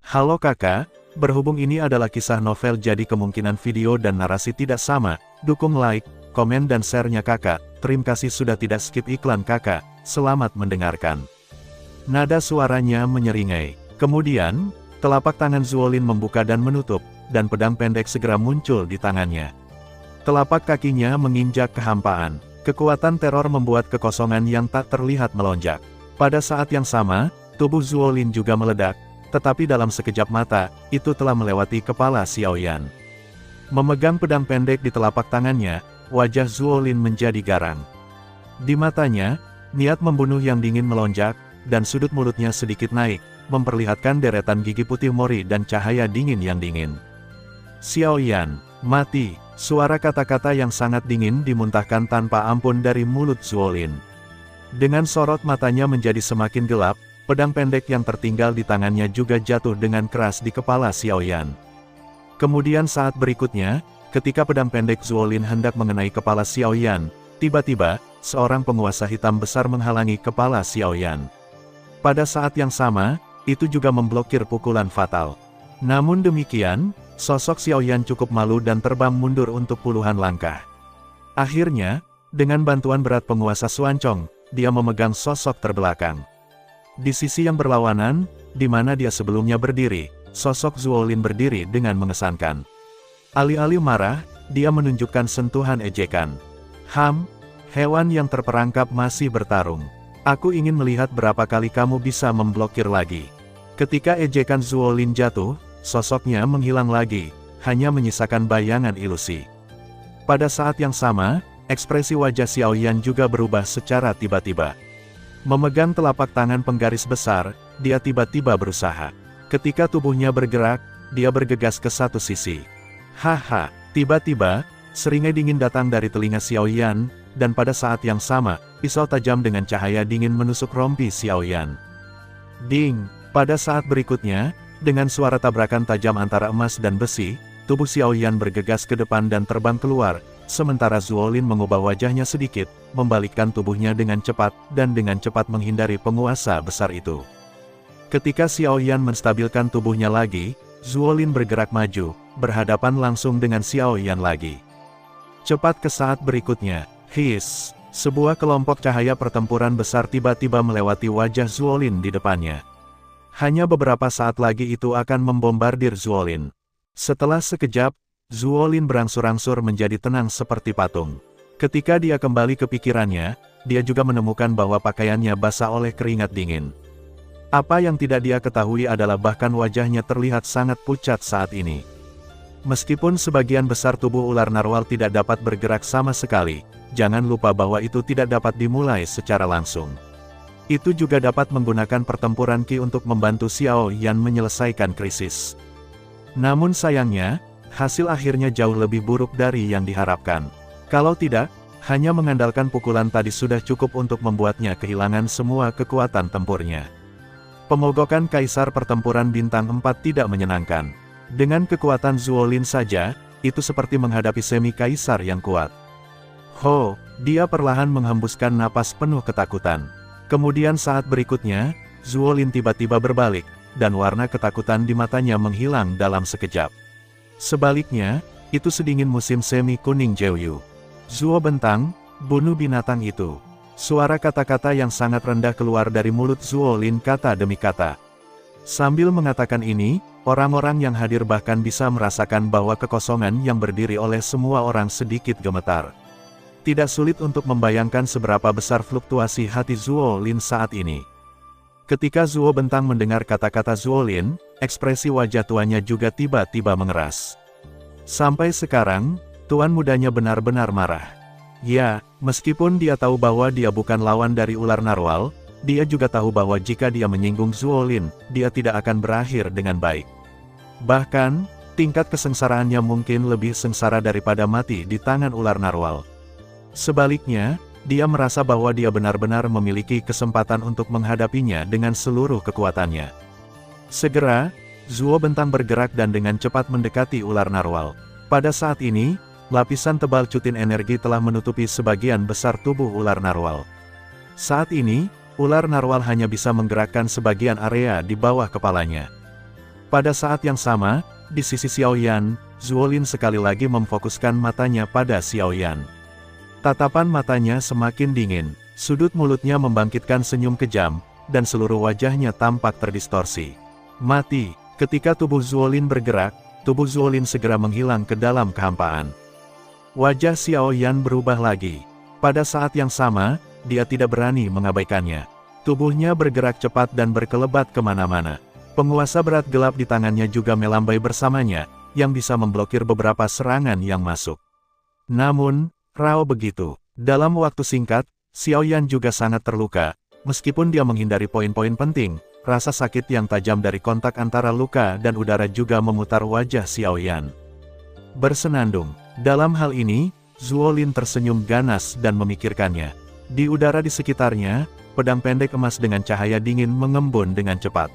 Halo kakak, berhubung ini adalah kisah novel jadi kemungkinan video dan narasi tidak sama, dukung like, komen dan share-nya kakak, terima kasih sudah tidak skip iklan kakak, selamat mendengarkan. Nada suaranya menyeringai. Kemudian, telapak tangan Zuolin membuka dan menutup, dan pedang pendek segera muncul di tangannya. Telapak kakinya menginjak kehampaan. Kekuatan teror membuat kekosongan yang tak terlihat melonjak. Pada saat yang sama, tubuh Zuolin juga meledak, tetapi dalam sekejap mata, itu telah melewati kepala Xiaoyan. Memegang pedang pendek di telapak tangannya, wajah Zuolin menjadi garang. Di matanya, niat membunuh yang dingin melonjak, dan sudut mulutnya sedikit naik, memperlihatkan deretan gigi putih mori dan cahaya dingin yang dingin. Xiaoyan, mati! Suara kata-kata yang sangat dingin dimuntahkan tanpa ampun dari mulut Zuolin. Dengan sorot matanya menjadi semakin gelap, pedang pendek yang tertinggal di tangannya juga jatuh dengan keras di kepala Xiaoyan. Kemudian saat berikutnya, ketika pedang pendek Zuolin hendak mengenai kepala Xiaoyan, tiba-tiba, seorang penguasa hitam besar menghalangi kepala Xiaoyan. Pada saat yang sama, itu juga memblokir pukulan fatal. Namun demikian, sosok Xiaoyan cukup malu dan terbang mundur untuk puluhan langkah. Akhirnya, dengan bantuan berat penguasa Xuanchong, dia memegang sosok terbelakang. Di sisi yang berlawanan, di mana dia sebelumnya berdiri, sosok Zuolin berdiri dengan mengesankan. Alih-alih marah, dia menunjukkan sentuhan ejekan. Hewan yang terperangkap masih bertarung. Aku ingin melihat berapa kali kamu bisa memblokir lagi. Ketika ejekan Zuolin jatuh, sosoknya menghilang lagi, hanya menyisakan bayangan ilusi. Pada saat yang sama, ekspresi wajah Xiaoyan juga berubah secara tiba-tiba. Memegang telapak tangan penggaris besar, dia tiba-tiba berusaha. Ketika tubuhnya bergerak, dia bergegas ke satu sisi. Haha, tiba-tiba, seringai dingin datang dari telinga Xiaoyan, dan pada saat yang sama, pisau tajam dengan cahaya dingin menusuk rompi Xiaoyan. Ding! Pada saat berikutnya, dengan suara tabrakan tajam antara emas dan besi, tubuh Xiaoyan bergegas ke depan dan terbang keluar, sementara Zuolin mengubah wajahnya sedikit, membalikkan tubuhnya dengan cepat, dan dengan cepat menghindari penguasa besar itu. Ketika Xiaoyan menstabilkan tubuhnya lagi, Zuolin bergerak maju, berhadapan langsung dengan Xiaoyan lagi. Cepat ke saat berikutnya, hiss, sebuah kelompok cahaya pertempuran besar tiba-tiba melewati wajah Zuolin di depannya. Hanya beberapa saat lagi itu akan membombardir Zuolin. Setelah sekejap, Zuolin berangsur-angsur menjadi tenang seperti patung. Ketika dia kembali ke pikirannya, dia juga menemukan bahwa pakaiannya basah oleh keringat dingin. Apa yang tidak dia ketahui adalah bahkan wajahnya terlihat sangat pucat saat ini. Meskipun sebagian besar tubuh ular narwal tidak dapat bergerak sama sekali, jangan lupa bahwa itu tidak dapat dimulai secara langsung. Itu juga dapat menggunakan pertempuran Qi untuk membantu Xiaoyan menyelesaikan krisis. Namun sayangnya, hasil akhirnya jauh lebih buruk dari yang diharapkan. Kalau tidak, hanya mengandalkan pukulan tadi sudah cukup untuk membuatnya kehilangan semua kekuatan tempurnya. Pemogokan Kaisar Pertempuran Bintang 4 tidak menyenangkan. Dengan kekuatan Zuolin saja, itu seperti menghadapi semi-kaisar yang kuat. Dia perlahan menghembuskan napas penuh ketakutan. Kemudian saat berikutnya, Zuolin tiba-tiba berbalik, dan warna ketakutan di matanya menghilang dalam sekejap. Sebaliknya, itu sedingin musim semi kuning Jiuyu. Zuo bentang, bunuh binatang itu. Suara kata-kata yang sangat rendah keluar dari mulut Zuolin kata demi kata. Sambil mengatakan ini, orang-orang yang hadir bahkan bisa merasakan bahwa kekosongan yang berdiri oleh semua orang sedikit gemetar. Tidak sulit untuk membayangkan seberapa besar fluktuasi hati Zuolin saat ini. Ketika Zuo bentang mendengar kata-kata Zuolin, ekspresi wajah tuannya juga tiba-tiba mengeras. Sampai sekarang, tuan mudanya benar-benar marah. Ya, meskipun dia tahu bahwa dia bukan lawan dari ular narwal, dia juga tahu bahwa jika dia menyinggung Zuolin, dia tidak akan berakhir dengan baik. Bahkan, tingkat kesengsaraannya mungkin lebih sengsara daripada mati di tangan ular narwal. Sebaliknya, dia merasa bahwa dia benar-benar memiliki kesempatan untuk menghadapinya dengan seluruh kekuatannya. Segera, Zuo bentang bergerak dan dengan cepat mendekati ular narwal. Pada saat ini, lapisan tebal cutin energi telah menutupi sebagian besar tubuh ular narwal. Saat ini, ular narwal hanya bisa menggerakkan sebagian area di bawah kepalanya. Pada saat yang sama, di sisi Xiaoyan, Zuolin sekali lagi memfokuskan matanya pada Xiaoyan. Tatapan matanya semakin dingin, sudut mulutnya membangkitkan senyum kejam, dan seluruh wajahnya tampak terdistorsi. Mati. Ketika tubuh Zuolin bergerak, tubuh Zuolin segera menghilang ke dalam kehampaan. Wajah Xiaoyan berubah lagi. Pada saat yang sama, dia tidak berani mengabaikannya. Tubuhnya bergerak cepat dan berkelebat kemana-mana. Penguasa berat gelap di tangannya juga melambai bersamanya, yang bisa memblokir beberapa serangan yang masuk. Namun, rao begitu. Dalam waktu singkat, Xiaoyan juga sangat terluka. Meskipun dia menghindari poin-poin penting, rasa sakit yang tajam dari kontak antara luka dan udara juga memutar wajah Xiaoyan. Bersenandung. Dalam hal ini, Zuolin tersenyum ganas dan memikirkannya. Di udara di sekitarnya, pedang pendek emas dengan cahaya dingin mengembun dengan cepat.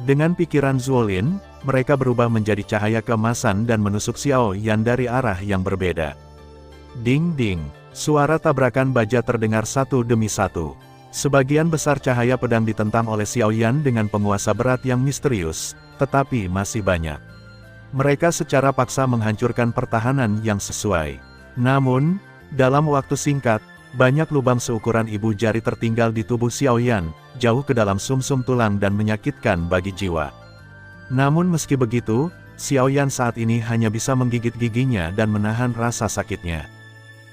Dengan pikiran Zuolin, mereka berubah menjadi cahaya keemasan dan menusuk Xiaoyan dari arah yang berbeda. Ding-ding, suara tabrakan baja terdengar satu demi satu. Sebagian besar cahaya pedang ditentang oleh Xiaoyan dengan penguasa berat yang misterius, tetapi masih banyak. Mereka secara paksa menghancurkan pertahanan yang sesuai. Namun, dalam waktu singkat, banyak lubang seukuran ibu jari tertinggal di tubuh Xiaoyan, jauh ke dalam sumsum tulang dan menyakitkan bagi jiwa. Namun meski begitu, Xiaoyan saat ini hanya bisa menggigit giginya dan menahan rasa sakitnya.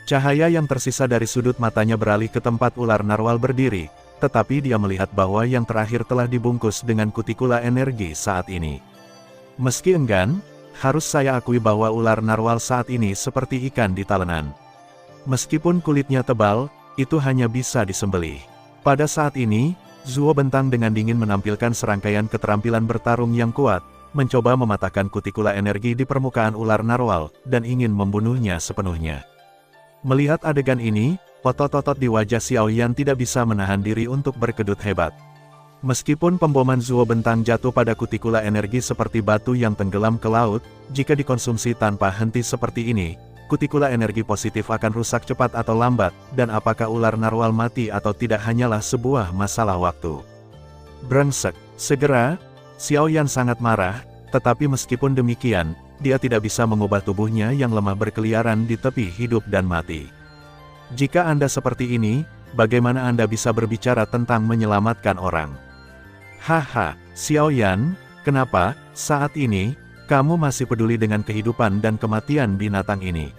Cahaya yang tersisa dari sudut matanya beralih ke tempat ular narwal berdiri, tetapi dia melihat bahwa yang terakhir telah dibungkus dengan kutikula energi saat ini. Meski enggan, harus saya akui bahwa ular narwal saat ini seperti ikan di talenan. Meskipun kulitnya tebal, itu hanya bisa disembelih. Pada saat ini, Zuo Bentang dengan dingin menampilkan serangkaian keterampilan bertarung yang kuat, mencoba mematahkan kutikula energi di permukaan ular narwal, dan ingin membunuhnya sepenuhnya. Melihat adegan ini, otot-otot di wajah Xiaoyan tidak bisa menahan diri untuk berkedut hebat. Meskipun pemboman Zuo Bentang jatuh pada kutikula energi seperti batu yang tenggelam ke laut, jika dikonsumsi tanpa henti seperti ini, kutikula energi positif akan rusak cepat atau lambat, dan apakah ular narwal mati atau tidak hanyalah sebuah masalah waktu. Brengsek. Segera, Xiaoyan sangat marah, tetapi meskipun demikian, dia tidak bisa mengubah tubuhnya yang lemah berkeliaran di tepi hidup dan mati. Jika Anda seperti ini, bagaimana Anda bisa berbicara tentang menyelamatkan orang? Haha, Xiaoyan, kenapa, saat ini, kamu masih peduli dengan kehidupan dan kematian binatang ini?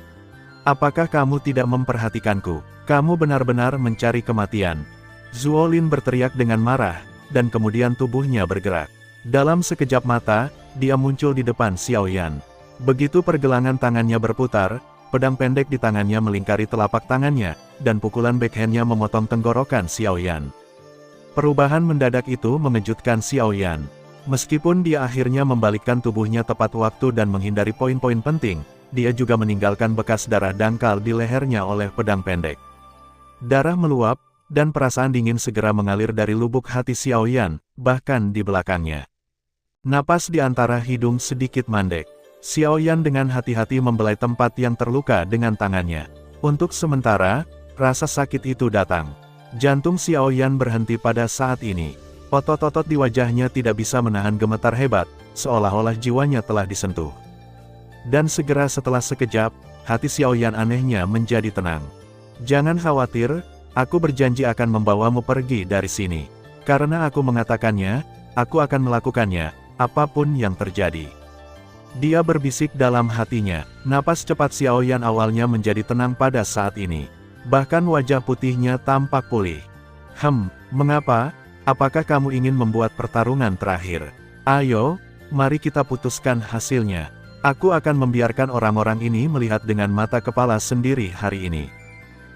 Apakah kamu tidak memperhatikanku? Kamu benar-benar mencari kematian. Zuolin berteriak dengan marah, dan kemudian tubuhnya bergerak. Dalam sekejap mata, dia muncul di depan Xiaoyan. Begitu pergelangan tangannya berputar, pedang pendek di tangannya melingkari telapak tangannya, dan pukulan backhandnya memotong tenggorokan Xiaoyan. Perubahan mendadak itu mengejutkan Xiaoyan. Meskipun dia akhirnya membalikkan tubuhnya tepat waktu dan menghindari poin-poin penting, dia juga meninggalkan bekas darah dangkal di lehernya oleh pedang pendek. Darah meluap, dan perasaan dingin segera mengalir dari lubuk hati Xiaoyan, bahkan di belakangnya. Napas di antara hidung sedikit mandek. Xiaoyan dengan hati-hati membelai tempat yang terluka dengan tangannya. Untuk sementara, rasa sakit itu datang. Jantung Xiaoyan berhenti pada saat ini. Otot-otot di wajahnya tidak bisa menahan gemetar hebat, seolah-olah jiwanya telah disentuh. Dan segera setelah sekejap, hati Xiaoyan anehnya menjadi tenang. Jangan khawatir, aku berjanji akan membawamu pergi dari sini. Karena aku mengatakannya, aku akan melakukannya, apapun yang terjadi. Dia berbisik dalam hatinya. Napas cepat Xiaoyan awalnya menjadi tenang pada saat ini. Bahkan wajah putihnya tampak pulih. Mengapa? Apakah kamu ingin membuat pertarungan terakhir? Ayo, mari kita putuskan hasilnya. Aku akan membiarkan orang-orang ini melihat dengan mata kepala sendiri hari ini.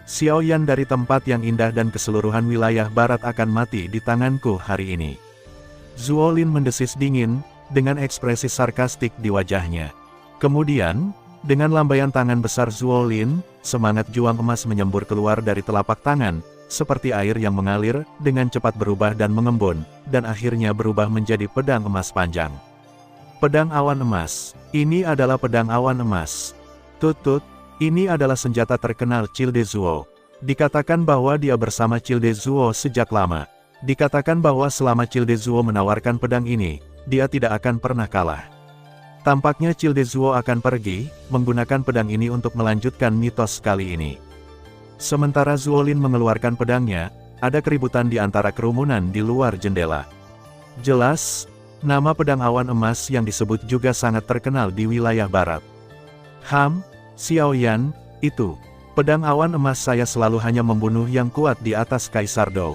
Xiaoyan dari tempat yang indah dan keseluruhan wilayah barat akan mati di tanganku hari ini. Zuolin mendesis dingin, dengan ekspresi sarkastik di wajahnya. Kemudian, dengan lambaian tangan besar Zuolin, semangat juang emas menyembur keluar dari telapak tangan, seperti air yang mengalir, dengan cepat berubah dan mengembun, dan akhirnya berubah menjadi pedang emas panjang. Pedang awan emas. Ini adalah pedang awan emas. Tut-tut, ini adalah senjata terkenal Childe Zuo. Dikatakan bahwa dia bersama Childe Zuo sejak lama. Dikatakan bahwa selama Childe Zuo menawarkan pedang ini, dia tidak akan pernah kalah. Tampaknya Childezuo akan pergi, menggunakan pedang ini untuk melanjutkan mitos kali ini. Sementara Zuolin mengeluarkan pedangnya, ada keributan di antara kerumunan di luar jendela. Jelas, nama pedang awan emas yang disebut juga sangat terkenal di wilayah barat. Xiaoyan, itu. Pedang awan emas saya selalu hanya membunuh yang kuat di atas Kaisar Dou.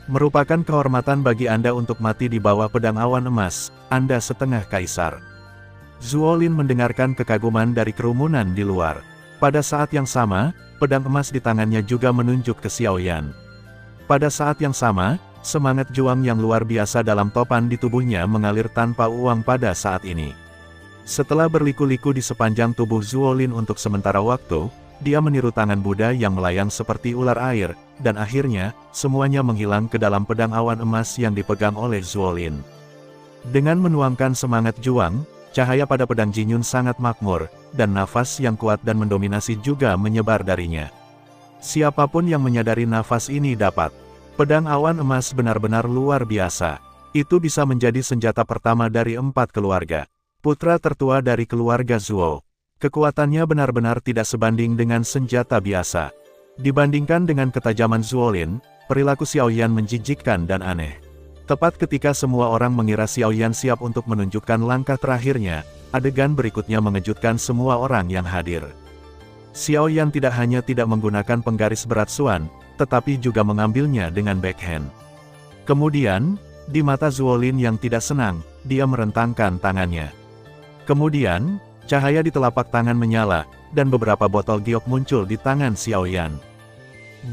Merupakan kehormatan bagi Anda untuk mati di bawah pedang awan emas, Anda setengah kaisar. Zuolin mendengarkan kekaguman dari kerumunan di luar. Pada saat yang sama, pedang emas di tangannya juga menunjuk ke Xiaoyan. Pada saat yang sama, semangat juang yang luar biasa dalam topan di tubuhnya mengalir tanpa uang pada saat ini. Setelah berliku-liku di sepanjang tubuh Zuolin untuk sementara waktu, dia meniru tangan Buddha yang melayang seperti ular air, dan akhirnya, semuanya menghilang ke dalam pedang awan emas yang dipegang oleh Zuolin. Dengan menuangkan semangat juang, cahaya pada pedang Jinyun sangat makmur, dan nafas yang kuat dan mendominasi juga menyebar darinya. Siapapun yang menyadari nafas ini dapat. Pedang awan emas benar-benar luar biasa. Itu bisa menjadi senjata pertama dari 4 keluarga. Putra tertua dari keluarga Zuo. Kekuatannya benar-benar tidak sebanding dengan senjata biasa. Dibandingkan dengan ketajaman Zuolin, perilaku Xiaoyan menjijikkan dan aneh. Tepat ketika semua orang mengira Xiaoyan siap untuk menunjukkan langkah terakhirnya, adegan berikutnya mengejutkan semua orang yang hadir. Xiaoyan tidak hanya tidak menggunakan penggaris berat Suan, tetapi juga mengambilnya dengan backhand. Kemudian, di mata Zuolin yang tidak senang, dia merentangkan tangannya. Kemudian, cahaya di telapak tangan menyala, dan beberapa botol giok muncul di tangan Xiaoyan.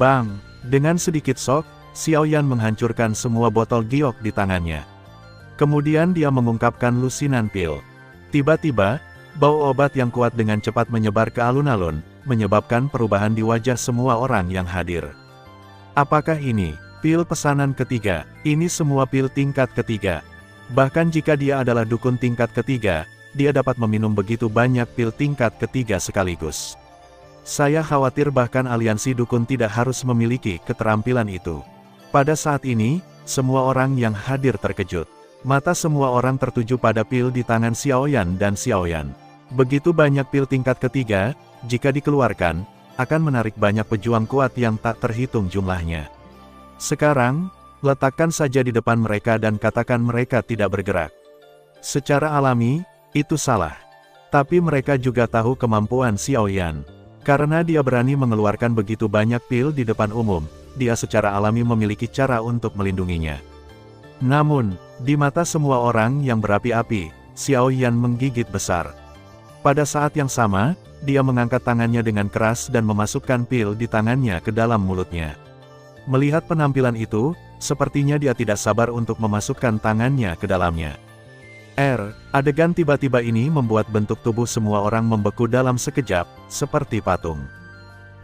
Bang! Dengan sedikit shock, Xiaoyan menghancurkan semua botol giok di tangannya. Kemudian dia mengungkapkan lusinan pil. Tiba-tiba, bau obat yang kuat dengan cepat menyebar ke alun-alun, menyebabkan perubahan di wajah semua orang yang hadir. Apakah ini pil pesanan ketiga? Ini semua pil tingkat ketiga. Bahkan jika dia adalah dukun tingkat ketiga, dia dapat meminum begitu banyak pil tingkat ketiga sekaligus. Saya khawatir bahkan aliansi dukun tidak harus memiliki keterampilan itu. Pada saat ini, semua orang yang hadir terkejut. Mata semua orang tertuju pada pil di tangan Xiaoyan dan Xiaoyan. Begitu banyak pil tingkat ketiga, jika dikeluarkan, akan menarik banyak pejuang kuat yang tak terhitung jumlahnya. Sekarang, letakkan saja di depan mereka dan katakan mereka tidak bergerak. Secara alami, itu salah. Tapi mereka juga tahu kemampuan Xiaoyan. Karena dia berani mengeluarkan begitu banyak pil di depan umum, dia secara alami memiliki cara untuk melindunginya. Namun, di mata semua orang yang berapi-api, Xiaoyan menggigit besar. Pada saat yang sama, dia mengangkat tangannya dengan keras dan memasukkan pil di tangannya ke dalam mulutnya. Melihat penampilan itu, sepertinya dia tidak sabar untuk memasukkan tangannya ke dalamnya. Adegan tiba-tiba ini membuat bentuk tubuh semua orang membeku dalam sekejap, seperti patung.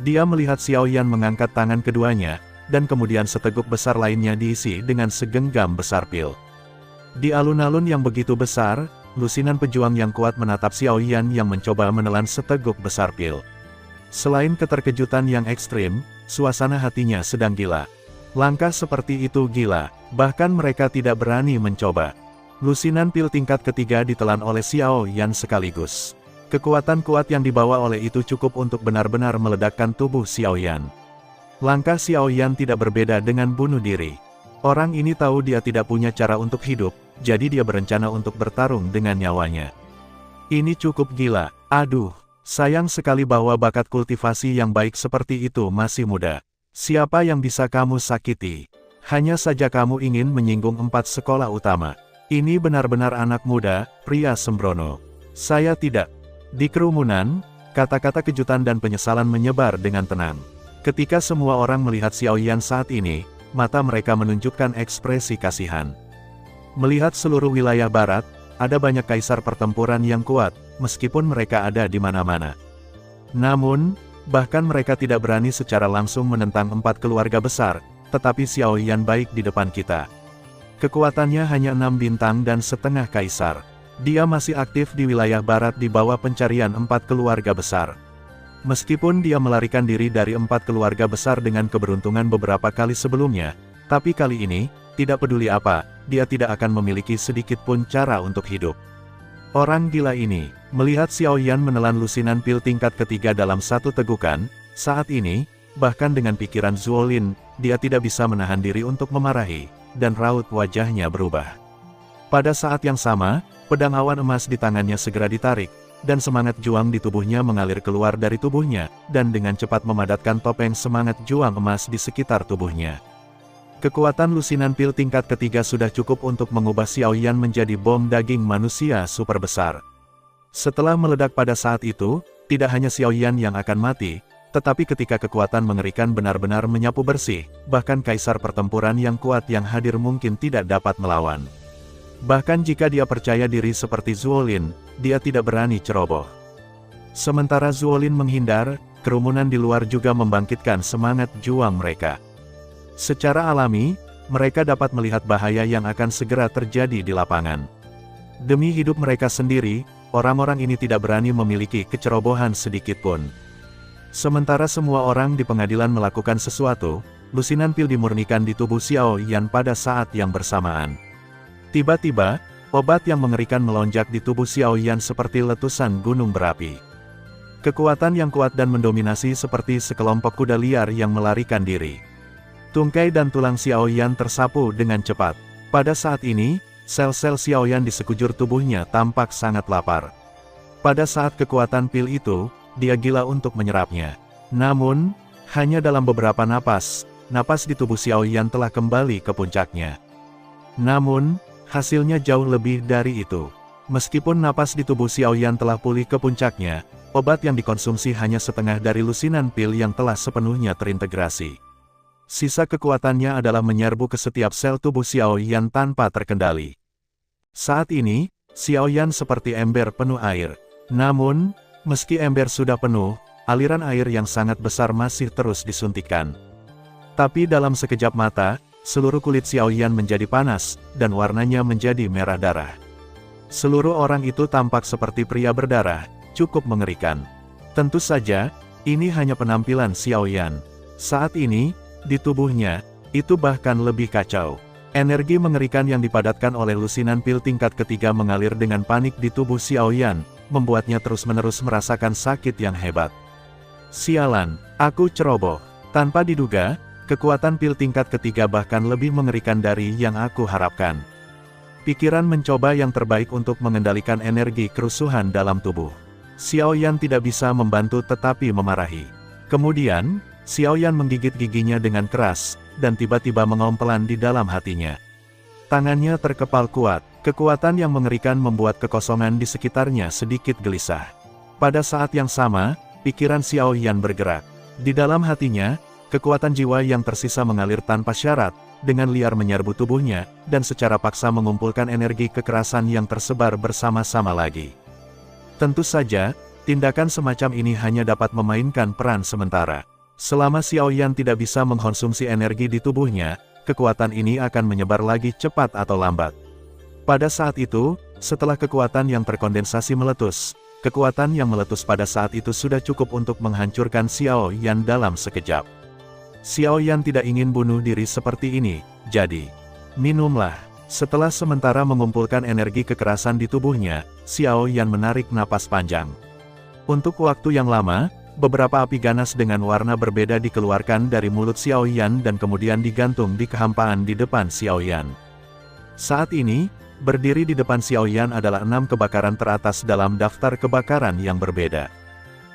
Dia melihat Xiaoyan mengangkat tangan keduanya, dan kemudian seteguk besar lainnya diisi dengan segenggam besar pil. Di alun-alun yang begitu besar, lusinan pejuang yang kuat menatap Xiaoyan yang mencoba menelan seteguk besar pil. Selain keterkejutan yang ekstrim, suasana hatinya sedang gila. Langkah seperti itu gila, bahkan mereka tidak berani mencoba. Lusinan pil tingkat ketiga ditelan oleh Xiaoyan sekaligus. Kekuatan kuat yang dibawa oleh itu cukup untuk benar-benar meledakkan tubuh Xiaoyan. Langkah Xiaoyan tidak berbeda dengan bunuh diri. Orang ini tahu dia tidak punya cara untuk hidup, jadi dia berencana untuk bertarung dengan nyawanya. Ini cukup gila. Aduh, sayang sekali bahwa bakat kultivasi yang baik seperti itu masih muda. Siapa yang bisa kamu sakiti? Hanya saja kamu ingin menyinggung 4 sekolah utama. Ini benar-benar anak muda, pria sembrono. Saya tidak. Di kerumunan, kata-kata kejutan dan penyesalan menyebar dengan tenang. Ketika semua orang melihat Xiaoyan saat ini, mata mereka menunjukkan ekspresi kasihan. Melihat seluruh wilayah barat, ada banyak kaisar pertempuran yang kuat, meskipun mereka ada di mana-mana. Namun, bahkan mereka tidak berani secara langsung menentang 4 keluarga besar, tetapi Xiaoyan baik di depan kita. Kekuatannya hanya 6 bintang dan setengah kaisar. Dia masih aktif di wilayah barat di bawah pencarian 4 keluarga besar. Meskipun dia melarikan diri dari 4 keluarga besar dengan keberuntungan beberapa kali sebelumnya, tapi kali ini, tidak peduli apa, dia tidak akan memiliki sedikit pun cara untuk hidup. Orang gila ini, melihat Xiao Yan menelan lusinan pil tingkat ketiga dalam satu tegukan, saat ini, bahkan dengan pikiran Zuolin, dia tidak bisa menahan diri untuk memarahi, dan raut wajahnya berubah. Pada saat yang sama, pedang awan emas di tangannya segera ditarik, dan semangat juang di tubuhnya mengalir keluar dari tubuhnya, dan dengan cepat memadatkan topeng semangat juang emas di sekitar tubuhnya. Kekuatan lusinan pil tingkat ketiga sudah cukup untuk mengubah Xiao Yan menjadi bom daging manusia super besar. Setelah meledak pada saat itu, tidak hanya Xiao Yan yang akan mati, tetapi ketika kekuatan mengerikan benar-benar menyapu bersih, bahkan kaisar pertempuran yang kuat yang hadir mungkin tidak dapat melawan. Bahkan jika dia percaya diri seperti Zuolin, dia tidak berani ceroboh. Sementara Zuolin menghindar, kerumunan di luar juga membangkitkan semangat juang mereka. Secara alami, mereka dapat melihat bahaya yang akan segera terjadi di lapangan. Demi hidup mereka sendiri, orang-orang ini tidak berani memiliki kecerobohan sedikitpun. Sementara semua orang di pengadilan melakukan sesuatu, lusinan pil dimurnikan di tubuh Xiao Yan pada saat yang bersamaan. Tiba-tiba, obat yang mengerikan melonjak di tubuh Xiao Yan seperti letusan gunung berapi. Kekuatan yang kuat dan mendominasi seperti sekelompok kuda liar yang melarikan diri. Tungkai dan tulang Xiao Yan tersapu dengan cepat. Pada saat ini, sel-sel Xiao Yan di sekujur tubuhnya tampak sangat lapar. Pada saat kekuatan pil itu, dia gila untuk menyerapnya. Namun, hanya dalam beberapa napas di tubuh Xiao Yan telah kembali ke puncaknya. Namun, hasilnya jauh lebih dari itu. Meskipun napas di tubuh Xiao Yan telah pulih ke puncaknya, obat yang dikonsumsi hanya setengah dari lusinan pil yang telah sepenuhnya terintegrasi. Sisa kekuatannya adalah menyerbu ke setiap sel tubuh Xiao Yan tanpa terkendali. Saat ini, Xiao Yan seperti ember penuh air. Namun, meski ember sudah penuh, aliran air yang sangat besar masih terus disuntikkan. Tapi dalam sekejap mata, seluruh kulit Xiao Yan menjadi panas, dan warnanya menjadi merah darah. Seluruh orang itu tampak seperti pria berdarah, cukup mengerikan. Tentu saja, ini hanya penampilan Xiao Yan. Saat ini, di tubuhnya, itu bahkan lebih kacau. Energi mengerikan yang dipadatkan oleh lusinan pil tingkat ketiga mengalir dengan panik di tubuh Xiao Yan, membuatnya terus-menerus merasakan sakit yang hebat. Sialan, aku ceroboh. Tanpa diduga, kekuatan pil tingkat ketiga bahkan lebih mengerikan dari yang aku harapkan. Pikiran mencoba yang terbaik untuk mengendalikan energi kerusuhan dalam tubuh. Xiao Yan tidak bisa membantu tetapi memarahi. Kemudian, Xiao Yan menggigit giginya dengan keras, dan tiba-tiba mengaum pelan di dalam hatinya. Tangannya terkepal kuat, kekuatan yang mengerikan membuat kekosongan di sekitarnya sedikit gelisah. Pada saat yang sama, pikiran Xiao Yan bergerak. Di dalam hatinya, kekuatan jiwa yang tersisa mengalir tanpa syarat, dengan liar menyerbu tubuhnya, dan secara paksa mengumpulkan energi kekerasan yang tersebar bersama-sama lagi. Tentu saja, tindakan semacam ini hanya dapat memainkan peran sementara. Selama Xiao Yan tidak bisa mengkonsumsi energi di tubuhnya, kekuatan ini akan menyebar lagi cepat atau lambat. Pada saat itu, setelah kekuatan yang terkondensasi meletus, kekuatan yang meletus pada saat itu sudah cukup untuk menghancurkan Xiao Yan dalam sekejap. Xiao Yan tidak ingin bunuh diri seperti ini, jadi, minumlah. Setelah sementara mengumpulkan energi kekerasan di tubuhnya, Xiao Yan menarik napas panjang. Untuk waktu yang lama, beberapa api ganas dengan warna berbeda dikeluarkan dari mulut Xiao Yan dan kemudian digantung di kehampaan di depan Xiao Yan. Saat ini, berdiri di depan Xiao Yan adalah 6 kebakaran teratas dalam daftar kebakaran yang berbeda.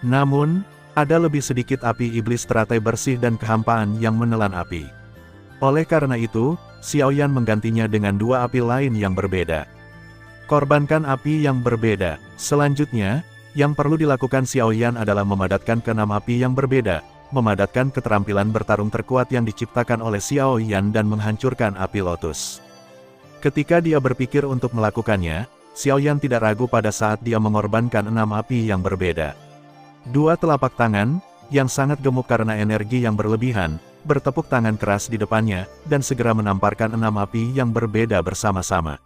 Namun, ada lebih sedikit api iblis teratai bersih dan kehampaan yang menelan api. Oleh karena itu, Xiao Yan menggantinya dengan 2 api lain yang berbeda. Korbankan api yang berbeda. Selanjutnya, yang perlu dilakukan Xiao Yan adalah memadatkan ke 6 api yang berbeda, memadatkan keterampilan bertarung terkuat yang diciptakan oleh Xiao Yan dan menghancurkan api lotus. Ketika dia berpikir untuk melakukannya, Xiao Yan tidak ragu pada saat dia mengorbankan 6 api yang berbeda. 2 telapak tangan, yang sangat gemuk karena energi yang berlebihan, bertepuk tangan keras di depannya, dan segera menamparkan 6 api yang berbeda bersama-sama.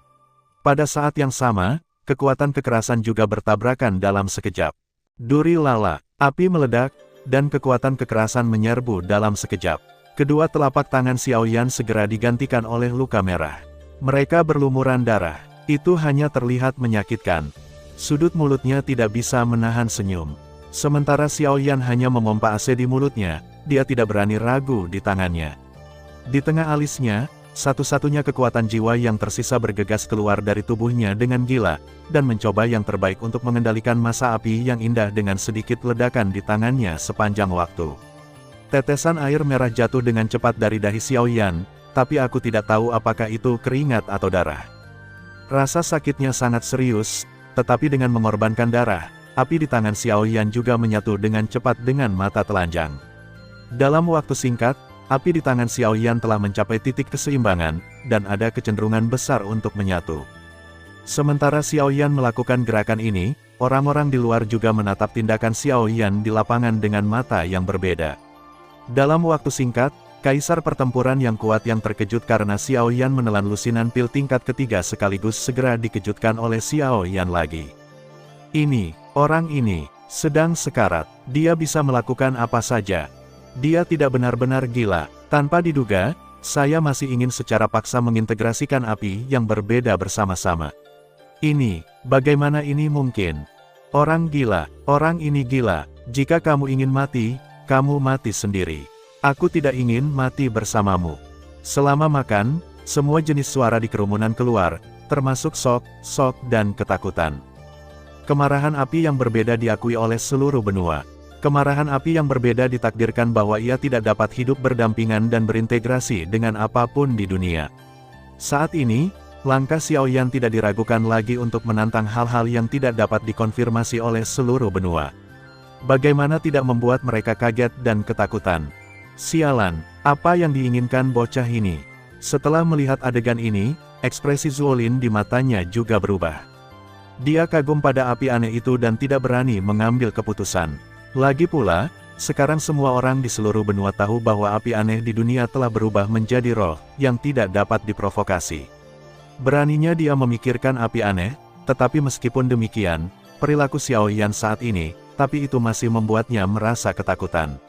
Pada saat yang sama, kekuatan kekerasan juga bertabrakan dalam sekejap. Duri lala, api meledak, dan kekuatan kekerasan menyerbu dalam sekejap. Kedua telapak tangan Xiao Yan segera digantikan oleh luka merah. Mereka berlumuran darah. Itu hanya terlihat menyakitkan. Sudut mulutnya tidak bisa menahan senyum. Sementara Xiao Yan hanya memompa AC di mulutnya, dia tidak berani ragu di tangannya. Di tengah alisnya, satu-satunya kekuatan jiwa yang tersisa bergegas keluar dari tubuhnya dengan gila, dan mencoba yang terbaik untuk mengendalikan massa api yang indah dengan sedikit ledakan di tangannya sepanjang waktu. Tetesan air merah jatuh dengan cepat dari dahi Xiao Yan, tapi aku tidak tahu apakah itu keringat atau darah. Rasa sakitnya sangat serius, tetapi dengan mengorbankan darah, api di tangan Xiao Yan juga menyatu dengan cepat dengan mata telanjang. Dalam waktu singkat, api di tangan Xiao Yan telah mencapai titik keseimbangan, dan ada kecenderungan besar untuk menyatu. Sementara Xiao Yan melakukan gerakan ini, orang-orang di luar juga menatap tindakan Xiao Yan di lapangan dengan mata yang berbeda. Dalam waktu singkat, Kaisar pertempuran yang kuat yang terkejut karena Xiao Yan menelan lusinan pil tingkat ketiga sekaligus segera dikejutkan oleh Xiao Yan lagi. Orang ini, sedang sekarat. Dia bisa melakukan apa saja. Dia tidak benar-benar gila. Tanpa diduga, saya masih ingin secara paksa mengintegrasikan api yang berbeda bersama-sama. Bagaimana ini mungkin? Orang ini gila. Jika kamu ingin mati, kamu mati sendiri. Aku tidak ingin mati bersamamu. Selama makan, semua jenis suara di kerumunan keluar, termasuk sok, dan ketakutan. Kemarahan api yang berbeda diakui oleh seluruh benua. Kemarahan api yang berbeda ditakdirkan bahwa ia tidak dapat hidup berdampingan dan berintegrasi dengan apapun di dunia. Saat ini, langkah Xiao Yan tidak diragukan lagi untuk menantang hal-hal yang tidak dapat dikonfirmasi oleh seluruh benua. Bagaimana tidak membuat mereka kaget dan ketakutan? Sialan, apa yang diinginkan bocah ini? Setelah melihat adegan ini, ekspresi Zuolin di matanya juga berubah. Dia kagum pada api aneh itu dan tidak berani mengambil keputusan. Lagi pula, sekarang semua orang di seluruh benua tahu bahwa api aneh di dunia telah berubah menjadi roh yang tidak dapat diprovokasi. Beraninya dia memikirkan api aneh, tetapi meskipun demikian, perilaku Xiao Yan saat ini, tapi itu masih membuatnya merasa ketakutan.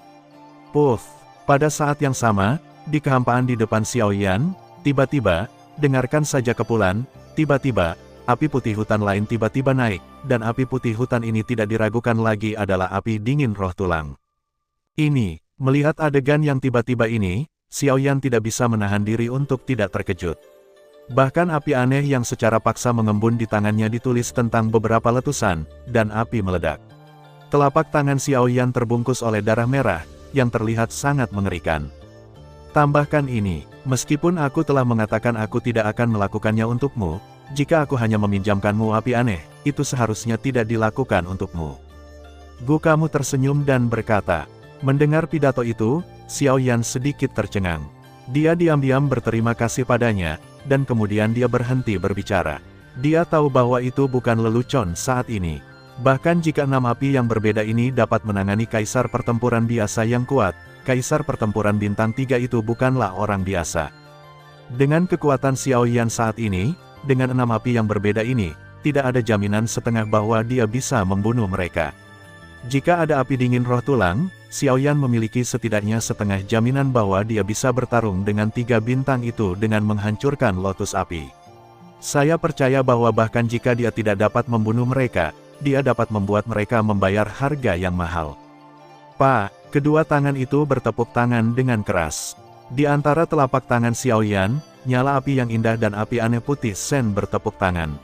Puff! Pada saat yang sama, di kehampaan di depan Xiao Yan, tiba-tiba, dengarkan saja kepulan, tiba-tiba, api putih hutan lain tiba-tiba naik, dan api putih hutan ini tidak diragukan lagi adalah api dingin roh tulang. Melihat adegan yang tiba-tiba ini, Xiao Yan tidak bisa menahan diri untuk tidak terkejut. Bahkan api aneh yang secara paksa mengembun di tangannya ditulis tentang beberapa letusan, dan api meledak. Telapak tangan Xiao Yan terbungkus oleh darah merah, yang terlihat sangat mengerikan. Tambahkan meskipun aku telah mengatakan aku tidak akan melakukannya untukmu, jika aku hanya meminjamkanmu api aneh, itu seharusnya tidak dilakukan untukmu. Gukamu tersenyum dan berkata. Mendengar pidato itu, Xiao Yan sedikit tercengang. Dia diam-diam berterima kasih padanya, dan kemudian dia berhenti berbicara. Dia tahu bahwa itu bukan lelucon saat ini. Bahkan jika 6 api yang berbeda ini dapat menangani Kaisar pertempuran biasa yang kuat, Kaisar pertempuran bintang 3 itu bukanlah orang biasa. Dengan kekuatan Xiao Yan saat ini, dengan 6 api yang berbeda ini, tidak ada jaminan setengah bahwa dia bisa membunuh mereka. Jika ada api dingin roh tulang, Xiao Yan memiliki setidaknya setengah jaminan bahwa dia bisa bertarung dengan 3 bintang itu dengan menghancurkan lotus api. Saya percaya bahwa bahkan jika dia tidak dapat membunuh mereka, dia dapat membuat mereka membayar harga yang mahal. Kedua tangan itu bertepuk tangan dengan keras. Di antara telapak tangan Xiao Yan, nyala api yang indah dan api aneh putih Sen bertepuk tangan.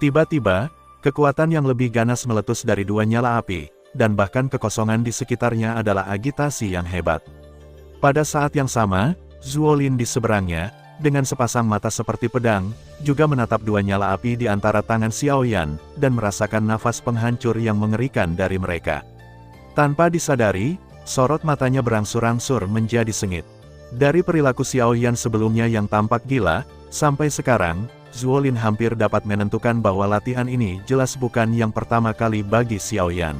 Tiba-tiba, kekuatan yang lebih ganas meletus dari dua nyala api, dan bahkan kekosongan di sekitarnya adalah agitasi yang hebat. Pada saat yang sama, Zuolin di seberangnya, dengan sepasang mata seperti pedang, juga menatap dua nyala api di antara tangan Xiao Yan, dan merasakan nafas penghancur yang mengerikan dari mereka. Tanpa disadari, sorot matanya berangsur-angsur menjadi sengit. Dari perilaku Xiao Yan sebelumnya yang tampak gila, sampai sekarang, Zuolin hampir dapat menentukan bahwa latihan ini jelas bukan yang pertama kali bagi Xiao Yan.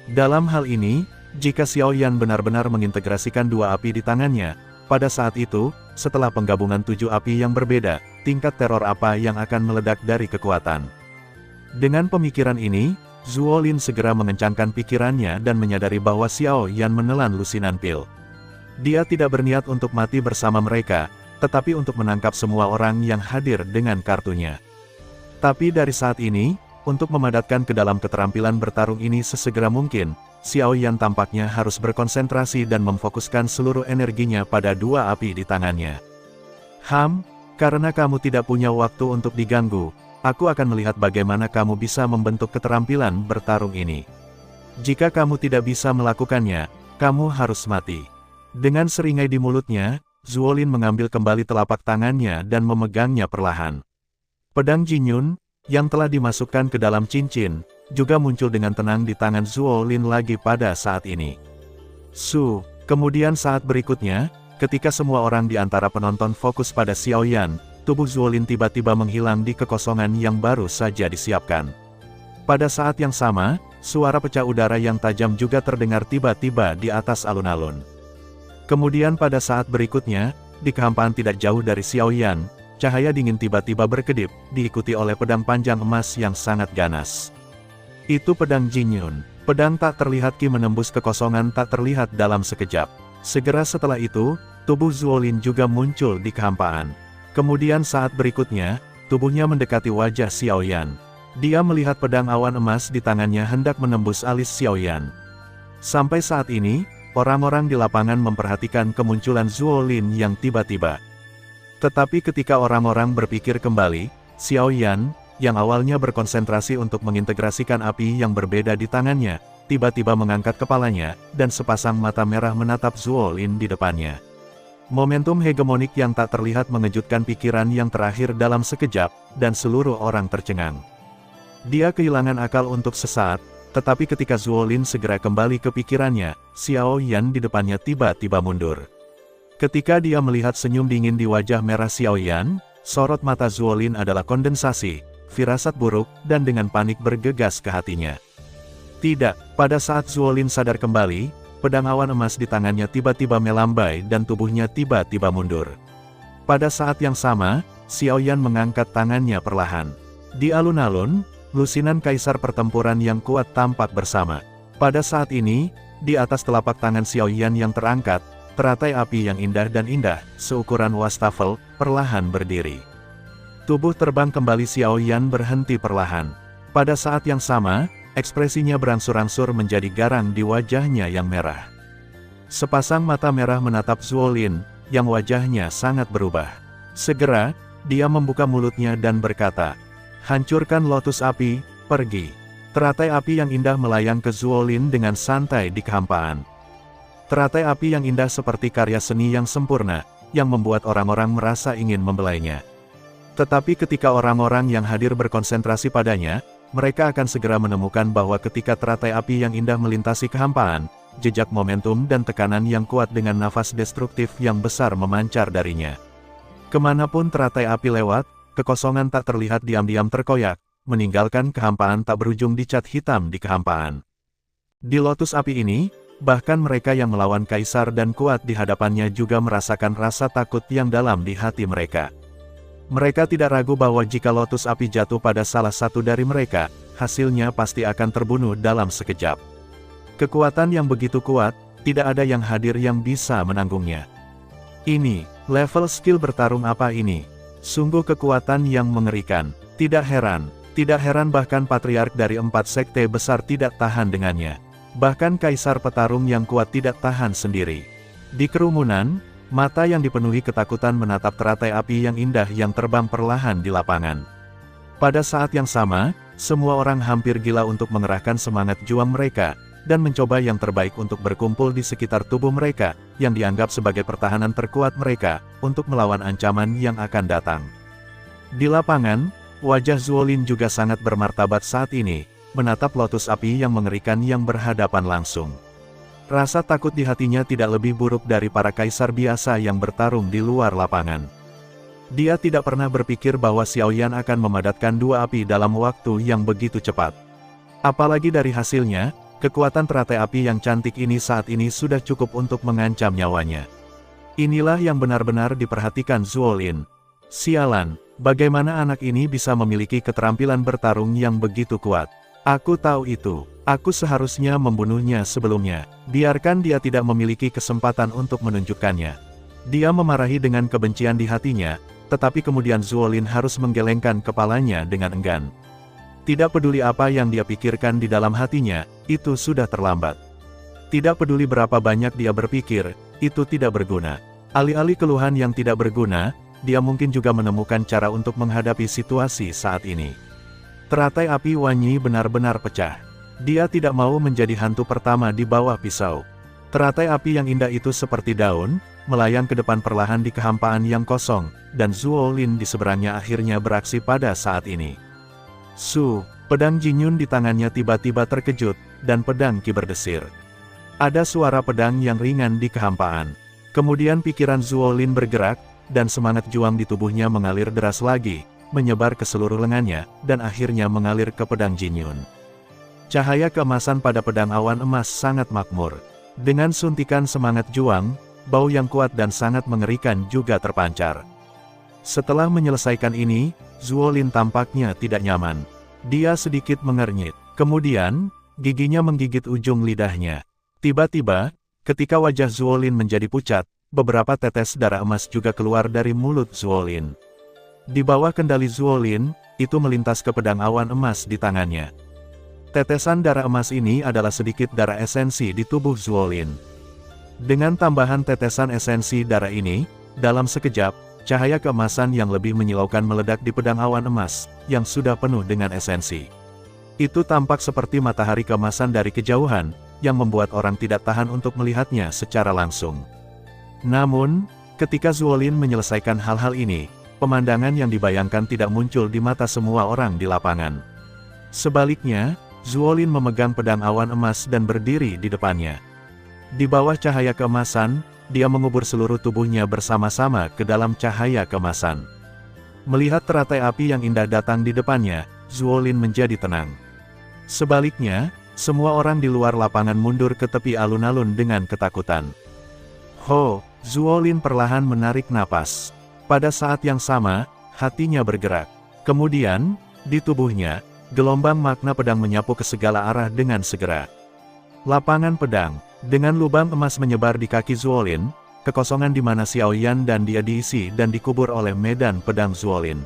Dalam hal ini, jika Xiao Yan benar-benar mengintegrasikan dua api di tangannya, pada saat itu, setelah penggabungan 7 api yang berbeda, tingkat teror apa yang akan meledak dari kekuatan. Dengan pemikiran ini, Zuolin segera mengencangkan pikirannya dan menyadari bahwa Xiao Yan menelan lusinan pil. Dia tidak berniat untuk mati bersama mereka, tetapi untuk menangkap semua orang yang hadir dengan kartunya. Tapi dari saat ini, untuk memadatkan ke dalam keterampilan bertarung ini sesegera mungkin, Xiao Yan tampaknya harus berkonsentrasi dan memfokuskan seluruh energinya pada dua api di tangannya. Karena kamu tidak punya waktu untuk diganggu, aku akan melihat bagaimana kamu bisa membentuk keterampilan bertarung ini. Jika kamu tidak bisa melakukannya, kamu harus mati. Dengan seringai di mulutnya, Zuolin mengambil kembali telapak tangannya dan memegangnya perlahan. Pedang Jinyun, yang telah dimasukkan ke dalam cincin, juga muncul dengan tenang di tangan Zuolin lagi pada saat ini. Kemudian saat berikutnya, ketika semua orang di antara penonton fokus pada Xiao Yan, tubuh Zuolin tiba-tiba menghilang di kekosongan yang baru saja disiapkan. Pada saat yang sama, suara pecah udara yang tajam juga terdengar tiba-tiba di atas alun-alun. Kemudian pada saat berikutnya, di kehampaan tidak jauh dari Xiao Yan, cahaya dingin tiba-tiba berkedip, diikuti oleh pedang panjang emas yang sangat ganas. Itu pedang Jinyun. Pedang tak terlihat Ki menembus kekosongan tak terlihat dalam sekejap. Segera setelah itu, tubuh Zuolin juga muncul di kehampaan. Kemudian saat berikutnya, tubuhnya mendekati wajah Xiao Yan. Dia melihat pedang awan emas di tangannya hendak menembus alis Xiao Yan. Sampai saat ini, orang-orang di lapangan memperhatikan kemunculan Zuolin yang tiba-tiba. Tetapi ketika orang-orang berpikir kembali, Xiao Yan, yang awalnya berkonsentrasi untuk mengintegrasikan api yang berbeda di tangannya, tiba-tiba mengangkat kepalanya, dan sepasang mata merah menatap Zuolin di depannya. Momentum hegemonik yang tak terlihat mengejutkan pikiran yang terakhir dalam sekejap, dan seluruh orang tercengang. Dia kehilangan akal untuk sesaat, tetapi ketika Zuolin segera kembali ke pikirannya, Xiao Yan di depannya tiba-tiba mundur. Ketika dia melihat senyum dingin di wajah merah Xiao Yan, sorot mata Zuolin adalah kondensasi, firasat buruk, dan dengan panik bergegas ke hatinya. Tidak, pada saat Zuolin sadar kembali, pedang awan emas di tangannya tiba-tiba melambai dan tubuhnya tiba-tiba mundur. Pada saat yang sama, Xiao Yan mengangkat tangannya perlahan. Di alun-alun, lusinan kaisar pertempuran yang kuat tampak bersama. Pada saat ini, di atas telapak tangan Xiao Yan yang terangkat, teratai api yang indah dan indah, seukuran wastafel, perlahan berdiri. Tubuh terbang kembali Xiao Yan berhenti perlahan. Pada saat yang sama, ekspresinya berangsur-angsur menjadi garang di wajahnya yang merah. Sepasang mata merah menatap Zuolin, yang wajahnya sangat berubah. Segera, dia membuka mulutnya dan berkata, "Hancurkan lotus api, pergi." Teratai api yang indah melayang ke Zuolin dengan santai di kehampaan. Teratai api yang indah seperti karya seni yang sempurna, yang membuat orang-orang merasa ingin membelainya. Tetapi ketika orang-orang yang hadir berkonsentrasi padanya, mereka akan segera menemukan bahwa ketika teratai api yang indah melintasi kehampaan, jejak momentum dan tekanan yang kuat dengan nafas destruktif yang besar memancar darinya. Kemanapun teratai api lewat, kekosongan tak terlihat diam-diam terkoyak, meninggalkan kehampaan tak berujung di cat hitam di kehampaan. Di lotus api ini, bahkan mereka yang melawan kaisar dan kuat di hadapannya juga merasakan rasa takut yang dalam di hati mereka. Mereka tidak ragu bahwa jika lotus api jatuh pada salah satu dari mereka, hasilnya pasti akan terbunuh dalam sekejap. Kekuatan yang begitu kuat, tidak ada yang hadir yang bisa menanggungnya. Ini, level skill bertarung apa ini? Sungguh kekuatan yang mengerikan. Tidak heran bahkan patriark dari 4 sekte besar tidak tahan dengannya. Bahkan kaisar petarung yang kuat tidak tahan sendiri. Di kerumunan, mata yang dipenuhi ketakutan menatap teratai api yang indah yang terbang perlahan di lapangan. Pada saat yang sama, semua orang hampir gila untuk mengerahkan semangat juang mereka, dan mencoba yang terbaik untuk berkumpul di sekitar tubuh mereka, yang dianggap sebagai pertahanan terkuat mereka, untuk melawan ancaman yang akan datang. Di lapangan, wajah Zuolin juga sangat bermartabat saat ini, menatap lotus api yang mengerikan yang berhadapan langsung. Rasa takut di hatinya tidak lebih buruk dari para kaisar biasa yang bertarung di luar lapangan. Dia tidak pernah berpikir bahwa Xiao Yan akan memadatkan dua api dalam waktu yang begitu cepat. Apalagi dari hasilnya, kekuatan teratai api yang cantik ini saat ini sudah cukup untuk mengancam nyawanya. Inilah yang benar-benar diperhatikan Zuolin. Sialan, bagaimana anak ini bisa memiliki keterampilan bertarung yang begitu kuat? Aku tahu itu. Aku seharusnya membunuhnya sebelumnya. Biarkan dia tidak memiliki kesempatan untuk menunjukkannya. Dia memarahi dengan kebencian di hatinya, tetapi kemudian Zuolin harus menggelengkan kepalanya dengan enggan. Tidak peduli apa yang dia pikirkan di dalam hatinya, itu sudah terlambat. Tidak peduli berapa banyak dia berpikir, itu tidak berguna. Alih-alih keluhan yang tidak berguna, dia mungkin juga menemukan cara untuk menghadapi situasi saat ini. Teratai api Wanyi benar-benar pecah. Dia tidak mau menjadi hantu pertama di bawah pisau. Teratai api yang indah itu seperti daun, melayang ke depan perlahan di kehampaan yang kosong, dan Zuolin di seberangnya akhirnya beraksi pada saat ini. Pedang Jinyun di tangannya tiba-tiba terkejut, dan pedang Qi berdesir. Ada suara pedang yang ringan di kehampaan. Kemudian pikiran Zuolin bergerak, dan semangat juang di tubuhnya mengalir deras lagi, menyebar ke seluruh lengannya, dan akhirnya mengalir ke pedang Jinyun. Cahaya keemasan pada pedang awan emas sangat makmur. Dengan suntikan semangat juang, bau yang kuat dan sangat mengerikan juga terpancar. Setelah menyelesaikan ini, Zuolin tampaknya tidak nyaman. Dia sedikit mengernyit. Kemudian, giginya menggigit ujung lidahnya. Tiba-tiba, ketika wajah Zuolin menjadi pucat, beberapa tetes darah emas juga keluar dari mulut Zuolin. Di bawah kendali Zuolin, itu melintas ke pedang awan emas di tangannya. Tetesan darah emas ini adalah sedikit darah esensi di tubuh Zuolin. Dengan tambahan tetesan esensi darah ini, dalam sekejap, cahaya keemasan yang lebih menyilaukan meledak di pedang awan emas, yang sudah penuh dengan esensi. Itu tampak seperti matahari keemasan dari kejauhan, yang membuat orang tidak tahan untuk melihatnya secara langsung. Namun, ketika Zuolin menyelesaikan hal-hal ini, pemandangan yang dibayangkan tidak muncul di mata semua orang di lapangan. Sebaliknya, Zuolin memegang pedang awan emas dan berdiri di depannya. Di bawah cahaya keemasan, dia mengubur seluruh tubuhnya bersama-sama ke dalam cahaya keemasan. Melihat teratai api yang indah datang di depannya, Zuolin menjadi tenang. Sebaliknya, semua orang di luar lapangan mundur ke tepi alun-alun dengan ketakutan. Zuolin perlahan menarik napas. Pada saat yang sama, hatinya bergerak. Kemudian, di tubuhnya, gelombang makna pedang menyapu ke segala arah dengan segera. Lapangan pedang, dengan lubang emas menyebar di kaki Zuolin, kekosongan di mana Xiaoyan dan dia diisi dan dikubur oleh medan pedang Zuolin.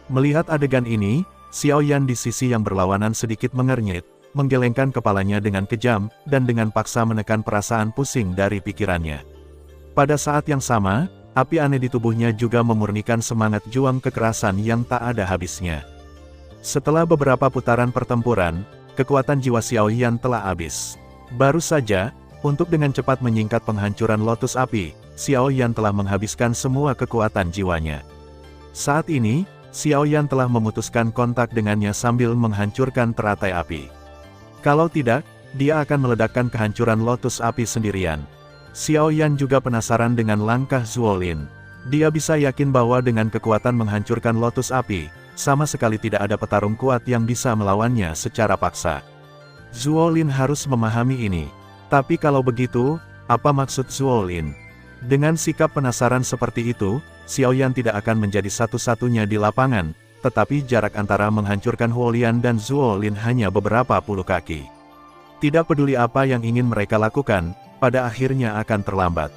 Melihat adegan ini, Xiaoyan di sisi yang berlawanan sedikit mengernyit, menggelengkan kepalanya dengan kejam, dan dengan paksa menekan perasaan pusing dari pikirannya. Pada saat yang sama, api aneh di tubuhnya juga memurnikan semangat juang kekerasan yang tak ada habisnya. Setelah beberapa putaran pertempuran, kekuatan jiwa Xiaoyan telah habis. Baru saja, untuk dengan cepat menyingkat penghancuran lotus api, Xiaoyan telah menghabiskan semua kekuatan jiwanya. Saat ini, Xiaoyan telah memutuskan kontak dengannya sambil menghancurkan teratai api. Kalau tidak, dia akan meledakkan kehancuran lotus api sendirian. Xiaoyan juga penasaran dengan langkah Zuolin. Dia bisa yakin bahwa dengan kekuatan menghancurkan lotus api, sama sekali tidak ada petarung kuat yang bisa melawannya secara paksa. Zuolin harus memahami ini. Tapi kalau begitu, apa maksud Zuolin? Dengan sikap penasaran seperti itu, Xiaoyan tidak akan menjadi satu-satunya di lapangan, tetapi jarak antara menghancurkan Huolian dan Zuolin hanya beberapa puluh kaki. Tidak peduli apa yang ingin mereka lakukan, pada akhirnya akan terlambat.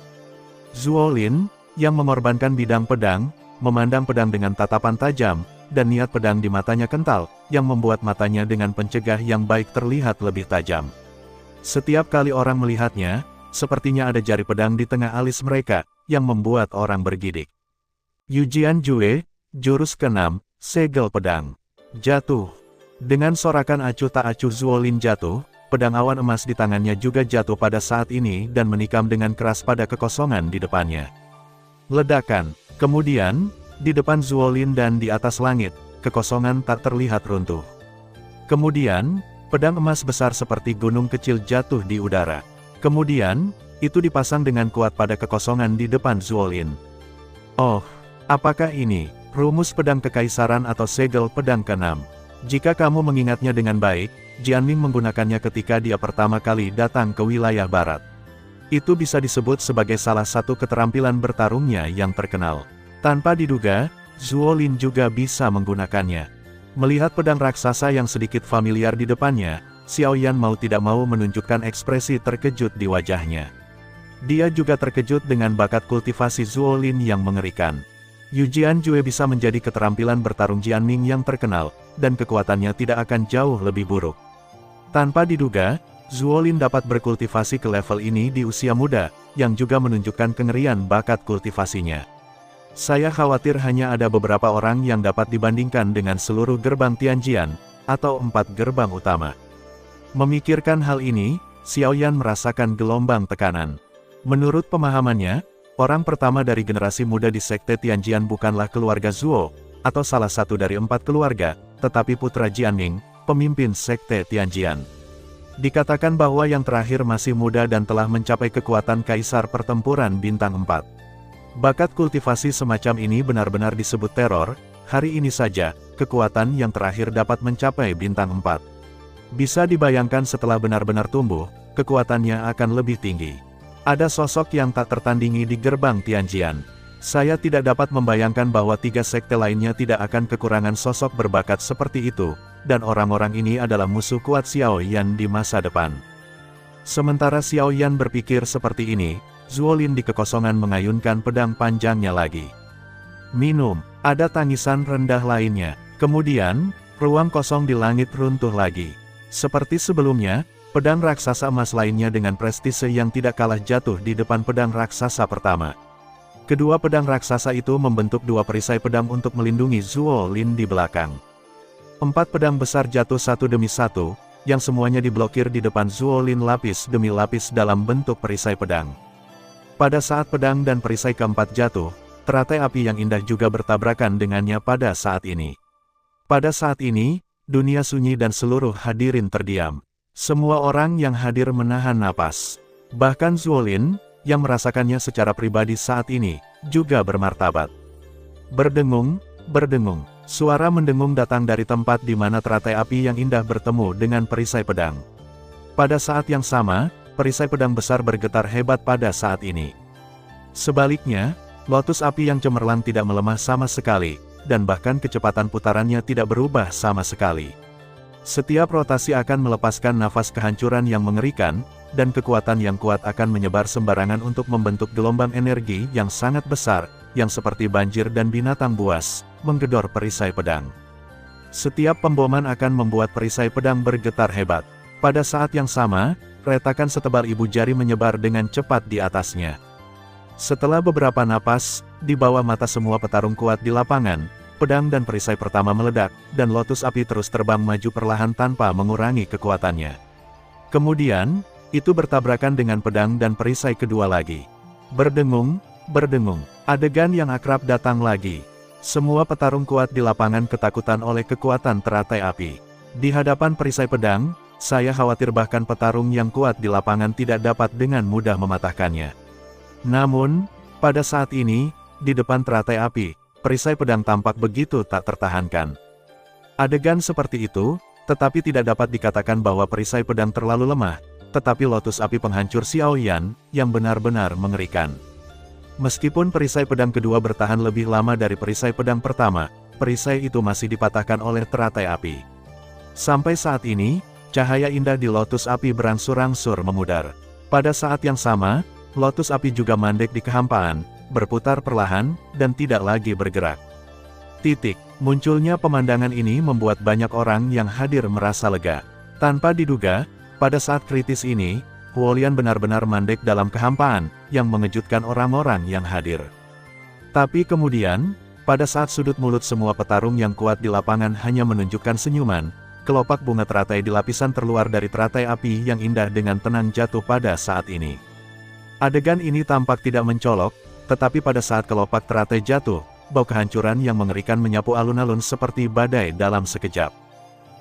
Zuolin, yang mengorbankan bidang pedang, memandang pedang dengan tatapan tajam, dan niat pedang di matanya kental, yang membuat matanya dengan pencegah yang baik terlihat lebih tajam. Setiap kali orang melihatnya, sepertinya ada jari pedang di tengah alis mereka, yang membuat orang bergidik. Yujian Jue, jurus ke-6, segel pedang. Jatuh. Dengan sorakan acuh tak acuh Zuolin jatuh, pedang awan emas di tangannya juga jatuh pada saat ini dan menikam dengan keras pada kekosongan di depannya. Ledakan. Kemudian, di depan Zuolin dan di atas langit, kekosongan tak terlihat runtuh. Kemudian, pedang emas besar seperti gunung kecil jatuh di udara. Kemudian, itu dipasang dengan kuat pada kekosongan di depan Zuolin. Apakah ini rumus pedang kekaisaran atau segel pedang ke-6? Jika kamu mengingatnya dengan baik, Jianming menggunakannya ketika dia pertama kali datang ke wilayah barat. Itu bisa disebut sebagai salah satu keterampilan bertarungnya yang terkenal. Tanpa diduga, Zuolin juga bisa menggunakannya. Melihat pedang raksasa yang sedikit familiar di depannya, Xiaoyan mau tidak mau menunjukkan ekspresi terkejut di wajahnya. Dia juga terkejut dengan bakat kultivasi Zuolin yang mengerikan. Yu Jianjue bisa menjadi keterampilan bertarung Jianming yang terkenal, dan kekuatannya tidak akan jauh lebih buruk. Tanpa diduga, Zuolin dapat berkultivasi ke level ini di usia muda, yang juga menunjukkan kengerian bakat kultivasinya. Saya khawatir hanya ada beberapa orang yang dapat dibandingkan dengan seluruh gerbang Tianjian, atau 4 gerbang utama. Memikirkan hal ini, Xiaoyan merasakan gelombang tekanan. Menurut pemahamannya, orang pertama dari generasi muda di Sekte Tianjian bukanlah keluarga Zuo, atau salah satu dari 4 keluarga, tetapi putra Jianming, pemimpin Sekte Tianjian. Dikatakan bahwa yang terakhir masih muda dan telah mencapai kekuatan Kaisar Pertempuran Bintang 4. Bakat kultivasi semacam ini benar-benar disebut teror. Hari ini saja, kekuatan yang terakhir dapat mencapai Bintang 4. Bisa dibayangkan setelah benar-benar tumbuh, kekuatannya akan lebih tinggi. Ada sosok yang tak tertandingi di gerbang Tianjian. Saya tidak dapat membayangkan bahwa 3 sekte lainnya tidak akan kekurangan sosok berbakat seperti itu, dan orang-orang ini adalah musuh kuat Xiaoyan di masa depan. Sementara Xiaoyan berpikir seperti ini, Zuolin di kekosongan mengayunkan pedang panjangnya lagi. Minum, ada tangisan rendah lainnya. Kemudian, ruang kosong di langit runtuh lagi. Seperti sebelumnya, pedang raksasa emas lainnya dengan prestise yang tidak kalah jatuh di depan pedang raksasa pertama. Kedua pedang raksasa itu membentuk 2 perisai pedang untuk melindungi Zuolin di belakang. 4 pedang besar jatuh satu demi satu, yang semuanya diblokir di depan Zuolin lapis demi lapis dalam bentuk perisai pedang. Pada saat pedang dan perisai keempat jatuh, teratai api yang indah juga bertabrakan dengannya pada saat ini. Pada saat ini, dunia sunyi dan seluruh hadirin terdiam. Semua orang yang hadir menahan napas. Bahkan Zuolin, yang merasakannya secara pribadi saat ini, juga bermartabat. Berdengung, berdengung. Suara mendengung datang dari tempat di mana teratai api yang indah bertemu dengan perisai pedang. Pada saat yang sama, perisai pedang besar bergetar hebat pada saat ini. Sebaliknya, lotus api yang cemerlang tidak melemah sama sekali, dan bahkan kecepatan putarannya tidak berubah sama sekali. Setiap rotasi akan melepaskan nafas kehancuran yang mengerikan, dan kekuatan yang kuat akan menyebar sembarangan untuk membentuk gelombang energi yang sangat besar, yang seperti banjir dan binatang buas, menggedor perisai pedang. Setiap pemboman akan membuat perisai pedang bergetar hebat. Pada saat yang sama, retakan setebal ibu jari menyebar dengan cepat di atasnya. Setelah beberapa napas, di bawah mata semua petarung kuat di lapangan, pedang dan perisai pertama meledak, dan lotus api terus terbang maju perlahan tanpa mengurangi kekuatannya. Kemudian, itu bertabrakan dengan pedang dan perisai kedua lagi. Berdengung, berdengung, adegan yang akrab datang lagi. Semua petarung kuat di lapangan ketakutan oleh kekuatan teratai api. Di hadapan perisai pedang, saya khawatir bahkan petarung yang kuat di lapangan tidak dapat dengan mudah mematahkannya. Namun, pada saat ini, di depan teratai api, perisai pedang tampak begitu tak tertahankan. Adegan seperti itu, tetapi tidak dapat dikatakan bahwa perisai pedang terlalu lemah, tetapi lotus api penghancur Xiaoyan, yang benar-benar mengerikan. Meskipun perisai pedang kedua bertahan lebih lama dari perisai pedang pertama, perisai itu masih dipatahkan oleh teratai api. Sampai saat ini, cahaya indah di lotus api berangsur-angsur memudar. Pada saat yang sama, lotus api juga mandek di kehampaan, berputar perlahan, dan tidak lagi bergerak. Munculnya pemandangan ini membuat banyak orang yang hadir merasa lega. Tanpa diduga, pada saat kritis ini, Huolian benar-benar mandek dalam kehampaan, yang mengejutkan orang-orang yang hadir. Tapi kemudian, pada saat sudut mulut semua petarung yang kuat di lapangan hanya menunjukkan senyuman, kelopak bunga teratai di lapisan terluar dari teratai api yang indah dengan tenang jatuh pada saat ini. Adegan ini tampak tidak mencolok, tetapi pada saat kelopak teratai jatuh, bau kehancuran yang mengerikan menyapu alun-alun seperti badai dalam sekejap.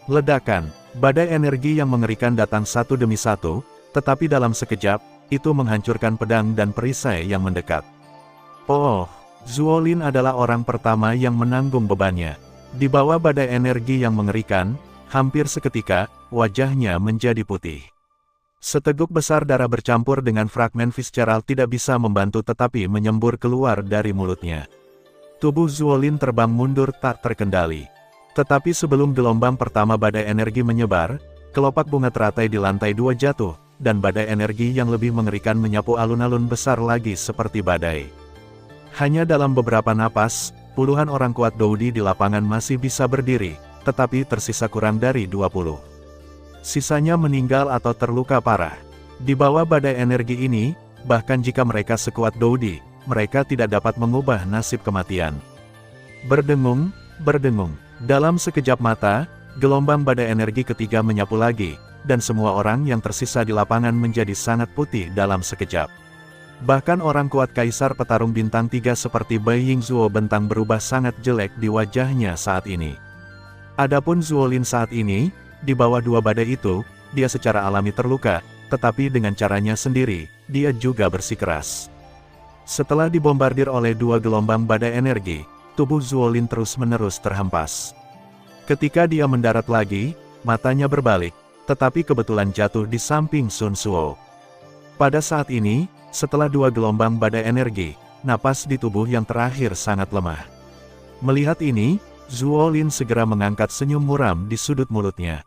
Ledakan, badai energi yang mengerikan datang satu demi satu, tetapi dalam sekejap, itu menghancurkan pedang dan perisai yang mendekat. Oh, Zuolin adalah orang pertama yang menanggung bebannya. Di bawah badai energi yang mengerikan, hampir seketika, wajahnya menjadi putih. Seteguk besar darah bercampur dengan fragmen visceral tidak bisa membantu tetapi menyembur keluar dari mulutnya. Tubuh Zuolin terbang mundur tak terkendali. Tetapi sebelum gelombang pertama badai energi menyebar, kelopak bunga teratai di lantai 2 jatuh, dan badai energi yang lebih mengerikan menyapu alun-alun besar lagi seperti badai. Hanya dalam beberapa napas, puluhan orang kuat Doudi di lapangan masih bisa berdiri, tetapi tersisa kurang dari 20. Sisanya meninggal atau terluka parah. Di bawah badai energi ini, bahkan jika mereka sekuat Doudi, mereka tidak dapat mengubah nasib kematian. Berdengung, berdengung. Dalam sekejap mata, gelombang badai energi ketiga menyapu lagi, dan semua orang yang tersisa di lapangan menjadi sangat putih dalam sekejap. Bahkan orang kuat Kaisar Petarung Bintang 3 seperti Bai Yingzuo bentang berubah sangat jelek di wajahnya saat ini. Adapun Zuolin saat ini, di bawah dua badai itu, dia secara alami terluka, tetapi dengan caranya sendiri, dia juga bersikeras. Setelah dibombardir oleh dua gelombang badai energi, tubuh Zuolin terus-menerus terhempas. Ketika dia mendarat lagi, matanya berbalik, tetapi kebetulan jatuh di samping Sun Suo. Pada saat ini, setelah dua gelombang badai energi, napas di tubuh yang terakhir sangat lemah. Melihat ini, Zuolin segera mengangkat senyum muram di sudut mulutnya.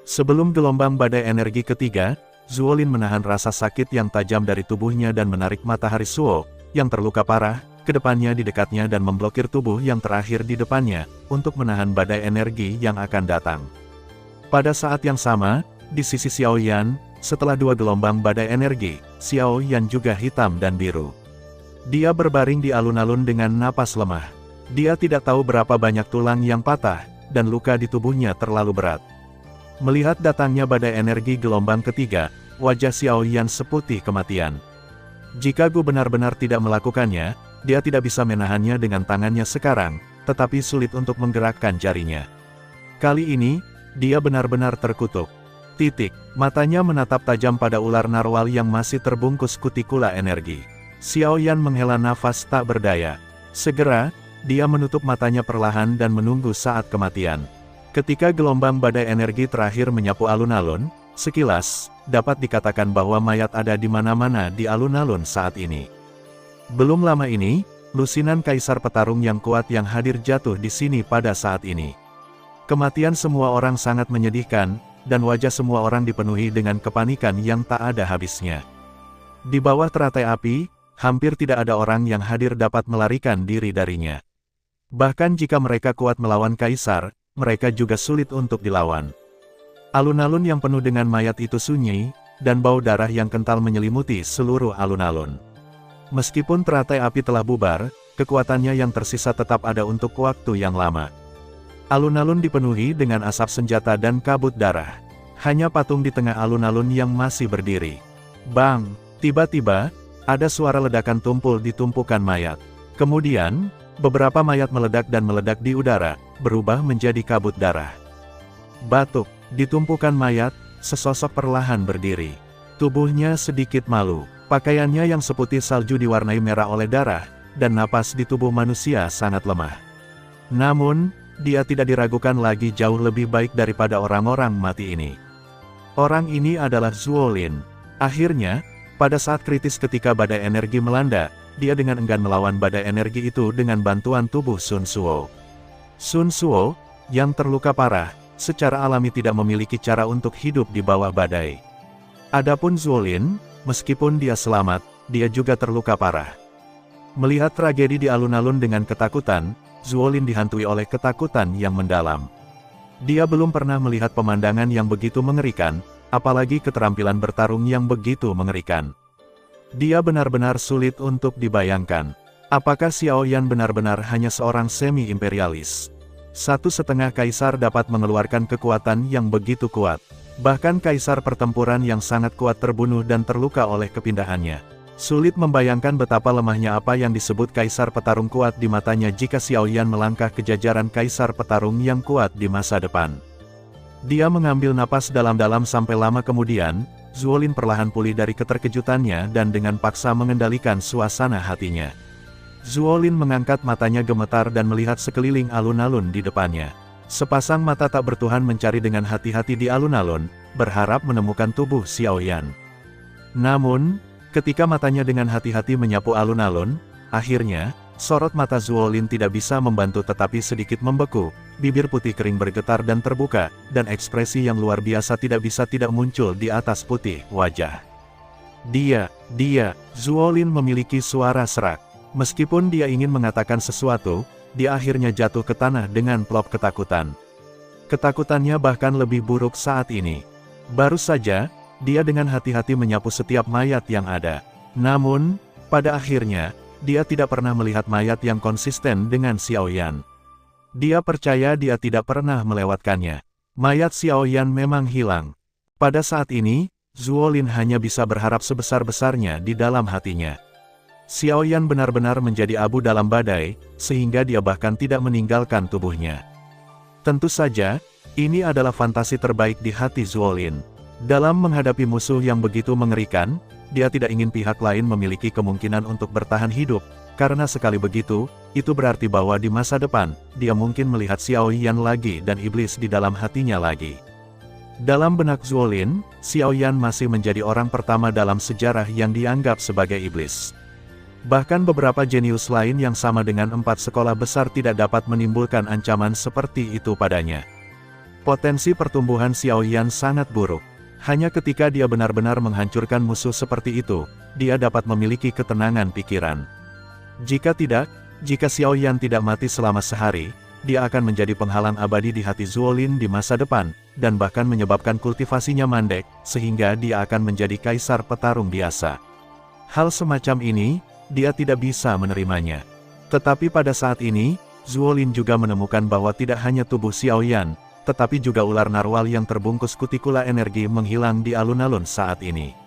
Sebelum gelombang badai energi ketiga, Zuolin menahan rasa sakit yang tajam dari tubuhnya dan menarik matahari Suo, yang terluka parah, ke depannya di dekatnya dan memblokir tubuh yang terakhir di depannya, untuk menahan badai energi yang akan datang. Pada saat yang sama, di sisi Xiao Yan, setelah dua gelombang badai energi, Xiao Yan juga hitam dan biru. Dia berbaring di alun-alun dengan napas lemah. Dia tidak tahu berapa banyak tulang yang patah, dan luka di tubuhnya terlalu berat. Melihat datangnya badai energi gelombang ketiga, wajah Xiao Yan seputih kematian. Jika Gu benar-benar tidak melakukannya, dia tidak bisa menahannya dengan tangannya sekarang, tetapi sulit untuk menggerakkan jarinya. Kali ini, dia benar-benar terkutuk. Matanya menatap tajam pada ular narwal yang masih terbungkus kutikula energi. Xiao Yan menghela nafas tak berdaya. Segera, dia menutup matanya perlahan dan menunggu saat kematian. Ketika gelombang badai energi terakhir menyapu alun-alun, sekilas, dapat dikatakan bahwa mayat ada di mana-mana di alun-alun saat ini. Belum lama ini, lusinan Kaisar Petarung yang kuat yang hadir jatuh di sini pada saat ini. Kematian semua orang sangat menyedihkan, dan wajah semua orang dipenuhi dengan kepanikan yang tak ada habisnya. Di bawah teratai api, hampir tidak ada orang yang hadir dapat melarikan diri darinya. Bahkan jika mereka kuat melawan Kaisar, mereka juga sulit untuk dilawan. Alun-alun yang penuh dengan mayat itu sunyi, dan bau darah yang kental menyelimuti seluruh alun-alun. Meskipun teratai api telah bubar, kekuatannya yang tersisa tetap ada untuk waktu yang lama. Alun-alun dipenuhi dengan asap senjata dan kabut darah. Hanya patung di tengah alun-alun yang masih berdiri. Bang! Tiba-tiba, ada suara ledakan tumpul di tumpukan mayat. Kemudian, beberapa mayat meledak dan meledak di udara, berubah menjadi kabut darah. Batuk! Di tumpukan mayat, sesosok perlahan berdiri. Tubuhnya sedikit malu. Pakaiannya yang seputih salju diwarnai merah oleh darah, dan napas di tubuh manusia sangat lemah. Namun, dia tidak diragukan lagi jauh lebih baik daripada orang-orang mati ini. Orang ini adalah Zuolin. Akhirnya, pada saat kritis ketika badai energi melanda, dia dengan enggan melawan badai energi itu dengan bantuan tubuh Sun Suo. Sun Suo, yang terluka parah, secara alami tidak memiliki cara untuk hidup di bawah badai. Adapun Zuolin, meskipun dia selamat, dia juga terluka parah. Melihat tragedi di alun-alun dengan ketakutan, Zuolin dihantui oleh ketakutan yang mendalam. Dia belum pernah melihat pemandangan yang begitu mengerikan, apalagi keterampilan bertarung yang begitu mengerikan. Dia benar-benar sulit untuk dibayangkan. Apakah Xiao Yan benar-benar hanya seorang semi-imperialis? Satu setengah kaisar dapat mengeluarkan kekuatan yang begitu kuat. Bahkan kaisar pertempuran yang sangat kuat terbunuh dan terluka oleh kepindahannya. Sulit membayangkan betapa lemahnya apa yang disebut kaisar petarung kuat di matanya jika Xiao Yan melangkah ke jajaran kaisar petarung yang kuat di masa depan. Dia mengambil napas dalam-dalam sampai lama kemudian, Zuolin perlahan pulih dari keterkejutannya dan dengan paksa mengendalikan suasana hatinya. Zuolin mengangkat matanya gemetar dan melihat sekeliling alun-alun di depannya. Sepasang mata tak bertuhan mencari dengan hati-hati di alun-alun, berharap menemukan tubuh Xiao Yan. Namun, ketika matanya dengan hati-hati menyapu alun-alun, akhirnya, Sorot mata Zuolin tidak bisa membantu tetapi sedikit membeku, bibir putih kering bergetar dan terbuka, dan ekspresi yang luar biasa tidak bisa tidak muncul di atas putih wajah. Zuolin memiliki suara serak. Meskipun dia ingin mengatakan sesuatu, dia akhirnya jatuh ke tanah dengan plop ketakutan. Ketakutannya bahkan lebih buruk saat ini. Baru saja, dia dengan hati-hati menyapu setiap mayat yang ada. Namun, pada akhirnya, dia tidak pernah melihat mayat yang konsisten dengan Xiaoyan. Dia percaya dia tidak pernah melewatkannya. Mayat Xiaoyan memang hilang. Pada saat ini, Zuolin hanya bisa berharap sebesar-besarnya di dalam hatinya. Xiaoyan benar-benar menjadi abu dalam badai, sehingga dia bahkan tidak meninggalkan tubuhnya. Tentu saja, ini adalah fantasi terbaik di hati Zuolin. Dalam menghadapi musuh yang begitu mengerikan, dia tidak ingin pihak lain memiliki kemungkinan untuk bertahan hidup, karena sekali begitu, itu berarti bahwa di masa depan, dia mungkin melihat Xiaoyan lagi dan iblis di dalam hatinya lagi. Dalam benak Zuolin, Xiaoyan masih menjadi orang pertama dalam sejarah yang dianggap sebagai iblis. Bahkan beberapa jenius lain yang sama dengan 4 sekolah besar tidak dapat menimbulkan ancaman seperti itu padanya. Potensi pertumbuhan Xiaoyan sangat buruk. Hanya ketika dia benar-benar menghancurkan musuh seperti itu, dia dapat memiliki ketenangan pikiran. Jika Xiaoyan tidak mati selama sehari, dia akan menjadi penghalang abadi di hati Zuolin di masa depan, dan bahkan menyebabkan kultivasinya mandek, sehingga dia akan menjadi kaisar petarung biasa. Hal semacam ini, dia tidak bisa menerimanya. Tetapi pada saat ini, Zuolin juga menemukan bahwa tidak hanya tubuh Xiaoyan, tetapi juga ular narwal yang terbungkus kutikula energi menghilang di alun-alun saat ini.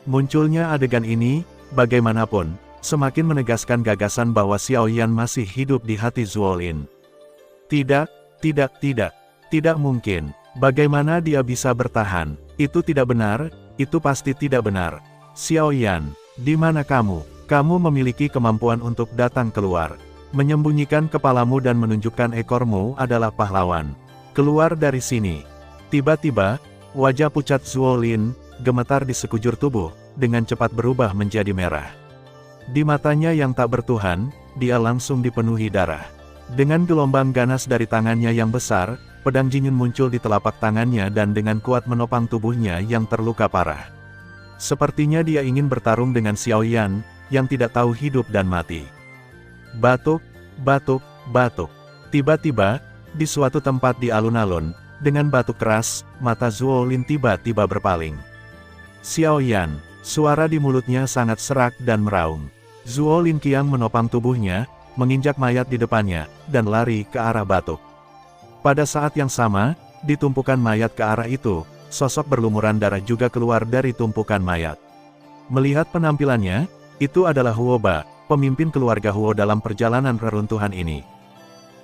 Munculnya adegan ini, bagaimanapun, semakin menegaskan gagasan bahwa Xiaoyan masih hidup di hati Zuolin. Tidak mungkin. Bagaimana dia bisa bertahan? Itu tidak benar, itu pasti tidak benar. Xiaoyan, di mana kamu? Kamu memiliki kemampuan untuk datang keluar. Menyembunyikan kepalamu dan menunjukkan ekormu adalah pahlawan. Keluar dari sini. Tiba-tiba, wajah pucat Zuolin gemetar di sekujur tubuh, dengan cepat berubah menjadi merah. Di matanya yang tak bertuhan, dia langsung dipenuhi darah. Dengan gelombang ganas dari tangannya yang besar, pedang Jinyun muncul di telapak tangannya dan dengan kuat menopang tubuhnya yang terluka parah. Sepertinya dia ingin bertarung dengan Xiaoyan, yang tidak tahu hidup dan mati. Batuk. Tiba-tiba, di suatu tempat di alun-alun, dengan batuk keras, mata Zuolin tiba-tiba berpaling. Xiaoyan, suara di mulutnya sangat serak dan meraung. Zuolin kian menopang tubuhnya, menginjak mayat di depannya, dan lari ke arah batuk. Pada saat yang sama, di tumpukan mayat ke arah itu, sosok berlumuran darah juga keluar dari tumpukan mayat. Melihat penampilannya, itu adalah Huoba, pemimpin keluarga Huo dalam perjalanan reruntuhan ini.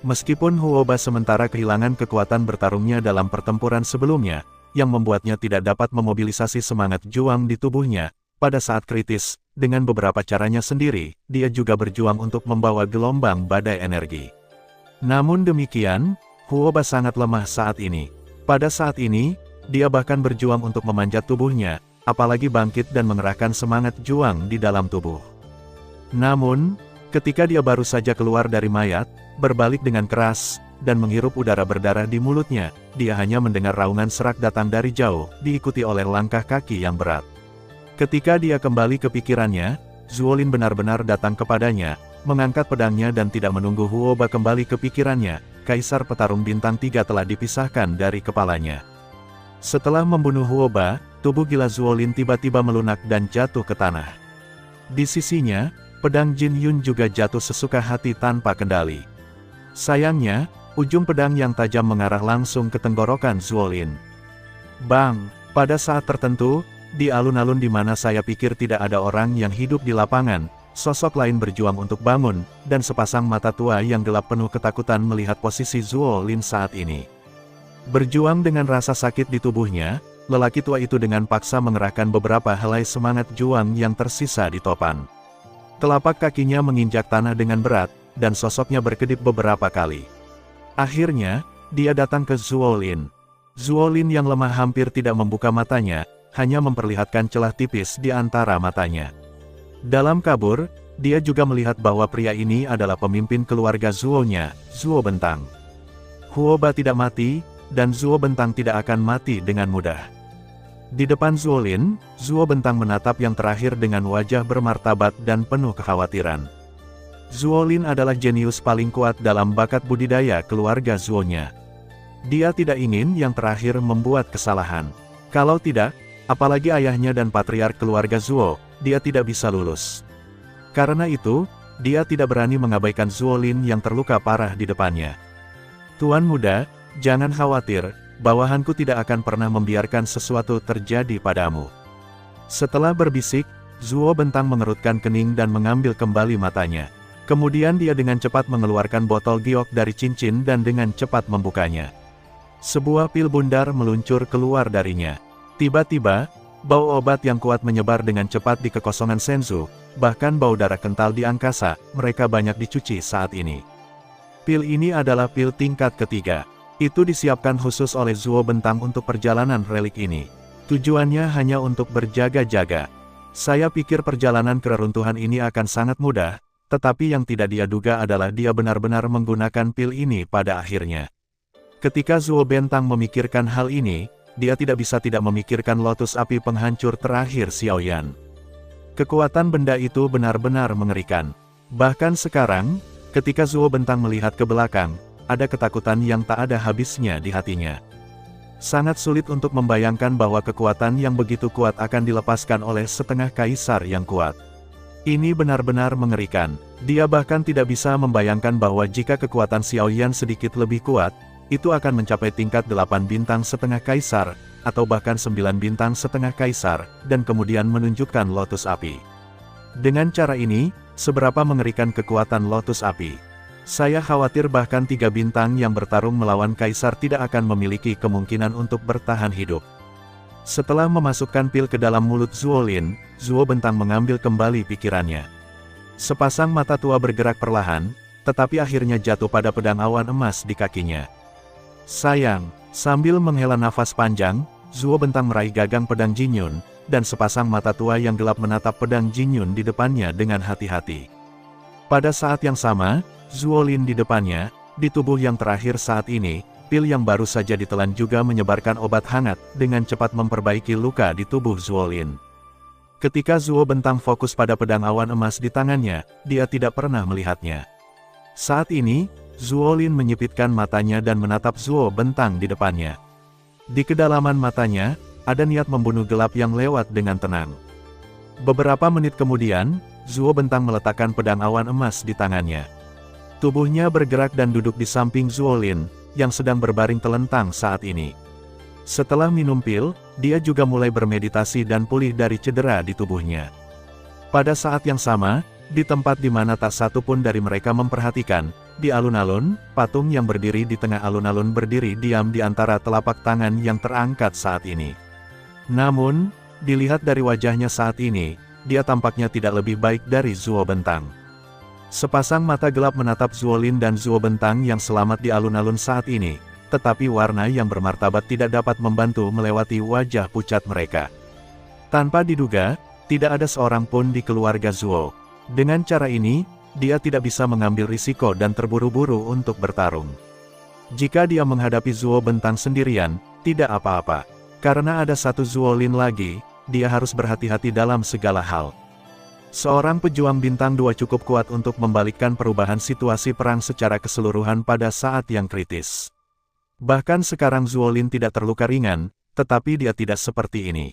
Meskipun Huoba sementara kehilangan kekuatan bertarungnya dalam pertempuran sebelumnya, yang membuatnya tidak dapat memobilisasi semangat juang di tubuhnya, pada saat kritis, dengan beberapa caranya sendiri, dia juga berjuang untuk membawa gelombang badai energi. Namun demikian, Huoba sangat lemah saat ini. Pada saat ini, dia bahkan berjuang untuk memanjat tubuhnya, apalagi bangkit dan mengerahkan semangat juang di dalam tubuh. Namun, ketika dia baru saja keluar dari mayat, berbalik dengan keras, dan menghirup udara berdarah di mulutnya, dia hanya mendengar raungan serak datang dari jauh, diikuti oleh langkah kaki yang berat. Ketika dia kembali ke pikirannya, Zuolin benar-benar datang kepadanya, mengangkat pedangnya dan tidak menunggu Huoba kembali ke pikirannya, Kaisar Petarung Bintang 3 telah dipisahkan dari kepalanya. Setelah membunuh Huoba, tubuh gila Zuolin tiba-tiba melunak dan jatuh ke tanah. Di sisinya, pedang Jinyun juga jatuh sesuka hati tanpa kendali. Sayangnya, ujung pedang yang tajam mengarah langsung ke tenggorokan Zuolin. Bang! Pada saat tertentu, di alun-alun di mana saya pikir tidak ada orang yang hidup di lapangan, sosok lain berjuang untuk bangun, dan sepasang mata tua yang gelap penuh ketakutan melihat posisi Zuolin saat ini. Berjuang dengan rasa sakit di tubuhnya, lelaki tua itu dengan paksa mengerahkan beberapa helai semangat juang yang tersisa di topan. Telapak kakinya menginjak tanah dengan berat, dan sosoknya berkedip beberapa kali. Akhirnya, dia datang ke Zuolin. Zuolin yang lemah hampir tidak membuka matanya, hanya memperlihatkan celah tipis di antara matanya. Dalam kabur, dia juga melihat bahwa pria ini adalah pemimpin keluarga Zuo-nya, Zuo Bentang. Huoba tidak mati, dan Zuo Bentang tidak akan mati dengan mudah. Di depan Zuolin, Zuo Bentang menatap yang terakhir dengan wajah bermartabat dan penuh kekhawatiran. Zuolin adalah jenius paling kuat dalam bakat budidaya keluarga Zuo-nya. Dia tidak ingin yang terakhir membuat kesalahan. Kalau tidak, apalagi ayahnya dan patriark keluarga Zuo, dia tidak bisa lulus. Karena itu, dia tidak berani mengabaikan Zuolin yang terluka parah di depannya. Tuan muda, jangan khawatir, bawahanku tidak akan pernah membiarkan sesuatu terjadi padamu. Setelah berbisik, Zuo Bentang mengerutkan kening dan mengambil kembali matanya. Kemudian dia dengan cepat mengeluarkan botol giok dari cincin dan dengan cepat membukanya. Sebuah pil bundar meluncur keluar darinya. Tiba-tiba, bau obat yang kuat menyebar dengan cepat di kekosongan Senzu, bahkan bau darah kental di angkasa, mereka banyak dicuci saat ini. Pil ini adalah pil tingkat ketiga. Itu disiapkan khusus oleh Zuo Bentang untuk perjalanan relik ini. Tujuannya hanya untuk berjaga-jaga. Saya pikir perjalanan ke reruntuhan ini akan sangat mudah, tetapi yang tidak dia duga adalah dia benar-benar menggunakan pil ini pada akhirnya. Ketika Zuo Bentang memikirkan hal ini, dia tidak bisa tidak memikirkan lotus api penghancur terakhir Xiaoyan. Kekuatan benda itu benar-benar mengerikan. Bahkan sekarang, ketika Zuo Bentang melihat ke belakang, ada ketakutan yang tak ada habisnya di hatinya. Sangat sulit untuk membayangkan bahwa kekuatan yang begitu kuat akan dilepaskan oleh setengah kaisar yang kuat. Ini benar-benar mengerikan. Dia bahkan tidak bisa membayangkan bahwa jika kekuatan Xiaoyan sedikit lebih kuat, itu akan mencapai tingkat 8 bintang setengah kaisar, atau bahkan 9 bintang setengah kaisar, dan kemudian menunjukkan lotus api. Dengan cara ini, seberapa mengerikan kekuatan lotus api? Saya khawatir bahkan 3 bintang yang bertarung melawan kaisar tidak akan memiliki kemungkinan untuk bertahan hidup. Setelah memasukkan pil ke dalam mulut Zuolin, Zuo Bentang mengambil kembali pikirannya. Sepasang mata tua bergerak perlahan, tetapi akhirnya jatuh pada pedang awan emas di kakinya. Sayang, sambil menghela nafas panjang, Zuo Bentang meraih gagang pedang Jinyun, dan sepasang mata tua yang gelap menatap pedang Jinyun di depannya dengan hati-hati. Pada saat yang sama, Zuolin di depannya, di tubuh yang terakhir saat ini, pil yang baru saja ditelan juga menyebarkan obat hangat, dengan cepat memperbaiki luka di tubuh Zuolin. Ketika Zuo Bentang fokus pada pedang awan emas di tangannya, dia tidak pernah melihatnya. Saat ini, Zuolin menyipitkan matanya dan menatap Zuo Bentang di depannya. Di kedalaman matanya, ada niat membunuh gelap yang lewat dengan tenang. Beberapa menit kemudian, Zuo Bentang meletakkan pedang awan emas di tangannya. Tubuhnya bergerak dan duduk di samping Zuolin, yang sedang berbaring telentang saat ini. Setelah minum pil, dia juga mulai bermeditasi dan pulih dari cedera di tubuhnya. Pada saat yang sama, di tempat di mana tak satu pun dari mereka memperhatikan, di alun-alun, patung yang berdiri di tengah alun-alun berdiri diam di antara telapak tangan yang terangkat saat ini. Namun, dilihat dari wajahnya saat ini, dia tampaknya tidak lebih baik dari Zuo Bentang. Sepasang mata gelap menatap Zuolin dan Zuo Bentang yang selamat di alun-alun saat ini, tetapi warna yang bermartabat tidak dapat membantu melewati wajah pucat mereka. Tanpa diduga, tidak ada seorang pun di keluarga Zuo. Dengan cara ini, dia tidak bisa mengambil risiko dan terburu-buru untuk bertarung. Jika dia menghadapi Zuo Bentang sendirian, tidak apa-apa. Karena ada satu Zuolin lagi, dia harus berhati-hati dalam segala hal. Seorang pejuang bintang 2 cukup kuat untuk membalikkan perubahan situasi perang secara keseluruhan pada saat yang kritis. Bahkan sekarang Zuolin tidak terluka ringan, tetapi dia tidak seperti ini.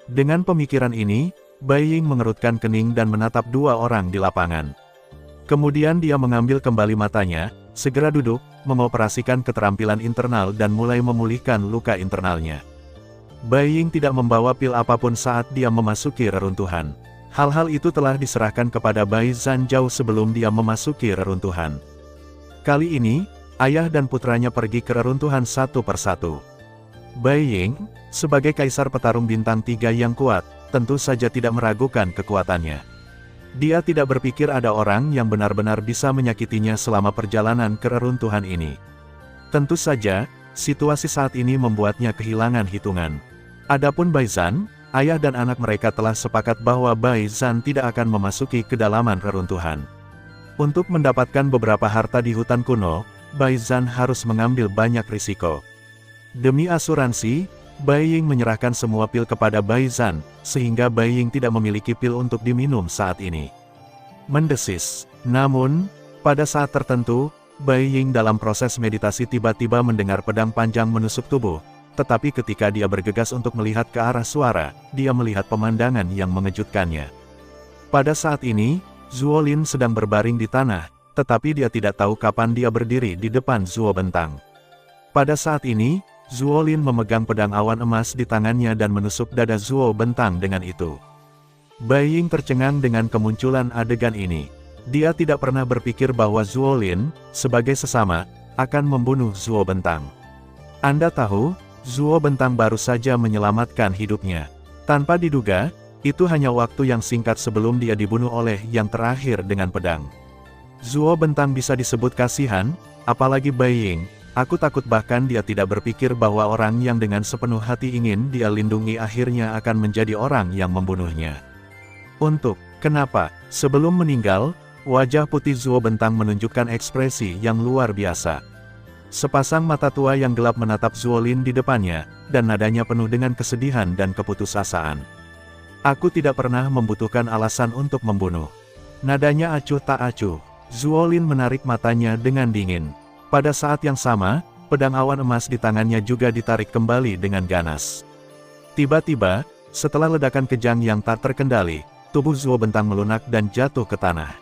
Dengan pemikiran ini, Bai Ying mengerutkan kening dan menatap 2 orang di lapangan. Kemudian dia mengambil kembali matanya, segera duduk, mengoperasikan keterampilan internal dan mulai memulihkan luka internalnya. Bai Ying tidak membawa pil apapun saat dia memasuki reruntuhan. Hal-hal itu telah diserahkan kepada Bai Zanjiao sebelum dia memasuki reruntuhan. Kali ini, ayah dan putranya pergi ke reruntuhan satu persatu. Bai Ying, sebagai kaisar petarung bintang 3 yang kuat, tentu saja tidak meragukan kekuatannya. Dia tidak berpikir ada orang yang benar-benar bisa menyakitinya selama perjalanan ke reruntuhan ini. Tentu saja, situasi saat ini membuatnya kehilangan hitungan. Adapun Bai Zan, ayah dan anak mereka telah sepakat bahwa Bai Zhan tidak akan memasuki kedalaman reruntuhan. Untuk mendapatkan beberapa harta di hutan kuno, Bai Zhan harus mengambil banyak risiko. Demi asuransi, Bai Ying menyerahkan semua pil kepada Bai Zhan, sehingga Bai Ying tidak memiliki pil untuk diminum saat ini. Mendesis. Namun, pada saat tertentu, Bai Ying dalam proses meditasi tiba-tiba mendengar pedang panjang menusuk tubuh, tetapi ketika dia bergegas untuk melihat ke arah suara, dia melihat pemandangan yang mengejutkannya. Pada saat ini, Zuo Lin sedang berbaring di tanah, tetapi dia tidak tahu kapan dia berdiri di depan Zuo Bentang. Pada saat ini, Zuo Lin memegang pedang awan emas di tangannya dan menusuk dada Zuo Bentang dengan itu. Bai Ying tercengang dengan kemunculan adegan ini. Dia tidak pernah berpikir bahwa Zuo Lin, sebagai sesama, akan membunuh Zuo Bentang. Anda tahu, Zuo Bentang baru saja menyelamatkan hidupnya. Tanpa diduga, itu hanya waktu yang singkat sebelum dia dibunuh oleh yang terakhir dengan pedang. Zuo Bentang bisa disebut kasihan, apalagi Bai Ying. Aku takut bahkan dia tidak berpikir bahwa orang yang dengan sepenuh hati ingin dia lindungi akhirnya akan menjadi orang yang membunuhnya. Kenapa? Sebelum meninggal, wajah putih Zuo Bentang menunjukkan ekspresi yang luar biasa. Sepasang mata tua yang gelap menatap Zuo Lin di depannya, dan nadanya penuh dengan kesedihan dan keputusasaan. Aku tidak pernah membutuhkan alasan untuk membunuh. Nadanya acuh tak acuh. Zuo Lin menarik matanya dengan dingin. Pada saat yang sama, pedang awan emas di tangannya juga ditarik kembali dengan ganas. Tiba-tiba, setelah ledakan kejang yang tak terkendali, tubuh Zuo Bentang melunak dan jatuh ke tanah.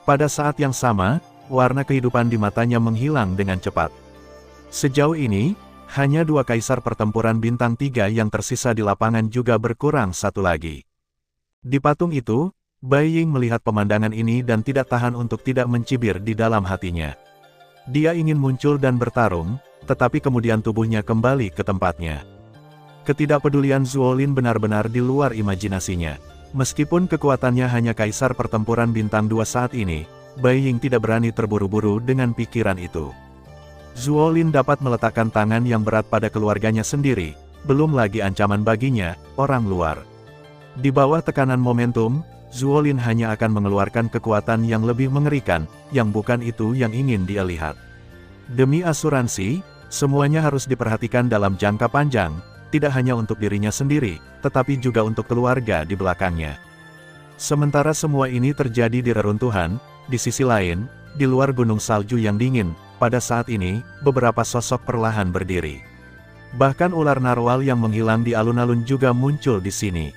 Pada saat yang sama, warna kehidupan di matanya menghilang dengan cepat. Sejauh ini, hanya 2 kaisar pertempuran bintang 3 yang tersisa di lapangan juga berkurang satu lagi. Di patung itu, Bai Ying melihat pemandangan ini dan tidak tahan untuk tidak mencibir di dalam hatinya. Dia ingin muncul dan bertarung, tetapi kemudian tubuhnya kembali ke tempatnya. Ketidakpedulian Zuo Lin benar-benar di luar imajinasinya. Meskipun kekuatannya hanya kaisar pertempuran bintang 2 saat ini, Bai Ying tidak berani terburu-buru dengan pikiran itu. Zuo Lin dapat meletakkan tangan yang berat pada keluarganya sendiri, belum lagi ancaman baginya, orang luar. Di bawah tekanan momentum, Zuo Lin hanya akan mengeluarkan kekuatan yang lebih mengerikan, yang bukan itu yang ingin dia lihat. Demi asuransi, semuanya harus diperhatikan dalam jangka panjang, tidak hanya untuk dirinya sendiri, tetapi juga untuk keluarga di belakangnya. Sementara semua ini terjadi di reruntuhan, di sisi lain, di luar gunung salju yang dingin, pada saat ini, beberapa sosok perlahan berdiri. Bahkan ular narwal yang menghilang di alun-alun juga muncul di sini.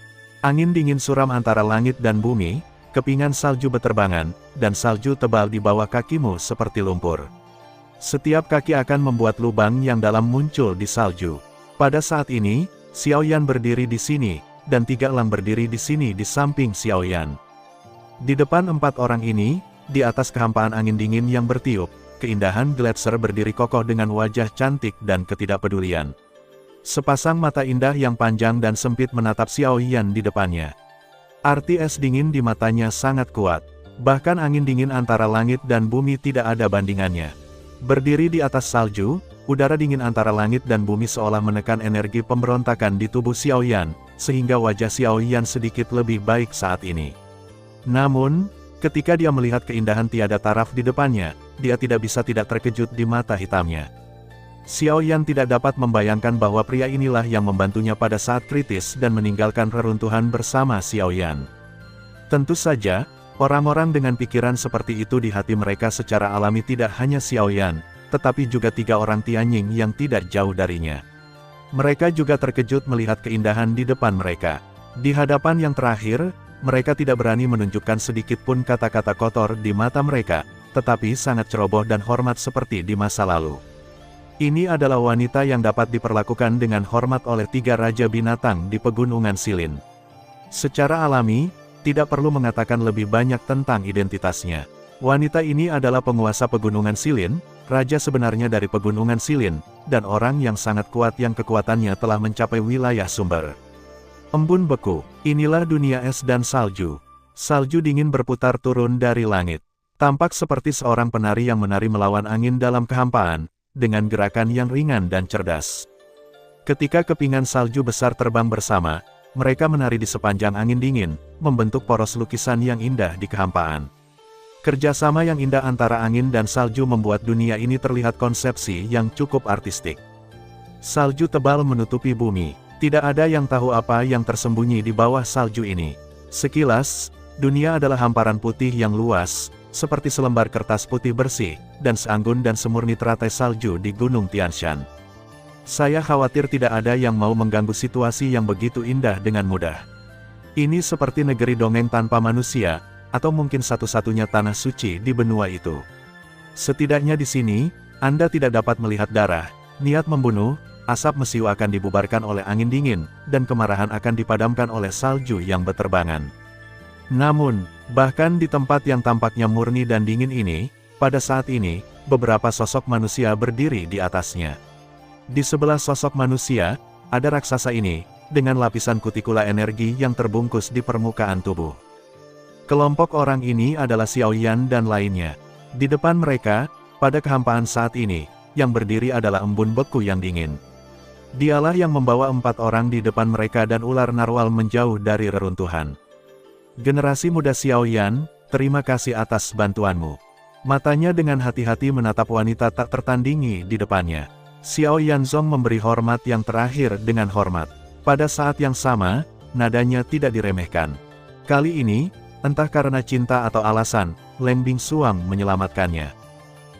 Angin dingin suram antara langit dan bumi, kepingan salju beterbangan, dan salju tebal di bawah kakimu seperti lumpur. Setiap kaki akan membuat lubang yang dalam muncul di salju. Pada saat ini, Xiao Yan berdiri di sini, dan 3 elang berdiri di sini di samping Xiao Yan. Di depan 4 orang ini, di atas kehampaan angin dingin yang bertiup, keindahan Gletser berdiri kokoh dengan wajah cantik dan ketidakpedulian. Sepasang mata indah yang panjang dan sempit menatap Xiao Yan di depannya. Arti es dingin di matanya sangat kuat. Bahkan angin dingin antara langit dan bumi tidak ada bandingannya. Berdiri di atas salju, udara dingin antara langit dan bumi seolah menekan energi pemberontakan di tubuh Xiao Yan, sehingga wajah Xiao Yan sedikit lebih baik saat ini. Namun, ketika dia melihat keindahan tiada taraf di depannya, dia tidak bisa tidak terkejut di mata hitamnya. Xiao Yan tidak dapat membayangkan bahwa pria inilah yang membantunya pada saat kritis dan meninggalkan reruntuhan bersama Xiao Yan. Tentu saja, orang-orang dengan pikiran seperti itu di hati mereka secara alami tidak hanya Xiao Yan, tetapi juga 3 orang Tianying yang tidak jauh darinya. Mereka juga terkejut melihat keindahan di depan mereka. Di hadapan yang terakhir, mereka tidak berani menunjukkan sedikit pun kata-kata kotor di mata mereka, tetapi sangat ceroboh dan hormat seperti di masa lalu. Ini adalah wanita yang dapat diperlakukan dengan hormat oleh 3 raja binatang di pegunungan Silin. Secara alami, tidak perlu mengatakan lebih banyak tentang identitasnya. Wanita ini adalah penguasa pegunungan Silin, raja sebenarnya dari pegunungan Silin, dan orang yang sangat kuat yang kekuatannya telah mencapai wilayah sumber. Embun beku, inilah dunia es dan salju. Salju dingin berputar turun dari langit. Tampak seperti seorang penari yang menari melawan angin dalam kehampaan, dengan gerakan yang ringan dan cerdas. Ketika kepingan salju besar terbang bersama, mereka menari di sepanjang angin dingin, membentuk poros lukisan yang indah di kehampaan. Kerjasama yang indah antara angin dan salju membuat dunia ini terlihat konsepsi yang cukup artistik. Salju tebal menutupi bumi, tidak ada yang tahu apa yang tersembunyi di bawah salju ini. Sekilas, dunia adalah hamparan putih yang luas, seperti selembar kertas putih bersih, dan seanggun dan semurni teratai salju di Gunung Tian Shan. Saya khawatir tidak ada yang mau mengganggu situasi yang begitu indah dengan mudah. Ini seperti negeri dongeng tanpa manusia, atau mungkin satu-satunya tanah suci di benua itu. Setidaknya di sini, Anda tidak dapat melihat darah, niat membunuh, asap mesiu akan dibubarkan oleh angin dingin, dan kemarahan akan dipadamkan oleh salju yang berterbangan. Namun, bahkan di tempat yang tampaknya murni dan dingin ini, pada saat ini, beberapa sosok manusia berdiri di atasnya. Di sebelah sosok manusia, ada raksasa ini, dengan lapisan kutikula energi yang terbungkus di permukaan tubuh. Kelompok orang ini adalah Xiao Yan dan lainnya. Di depan mereka, pada kehampaan saat ini, yang berdiri adalah embun beku yang dingin. Dialah yang membawa 4 orang di depan mereka dan ular narwal menjauh dari reruntuhan. Generasi muda Xiao Yan, terima kasih atas bantuanmu. Matanya dengan hati-hati menatap wanita tak tertandingi di depannya. Xiao Yanzong memberi hormat yang terakhir dengan hormat. Pada saat yang sama, nadanya tidak diremehkan. Kali ini, entah karena cinta atau alasan, Leng Bingsuang menyelamatkannya.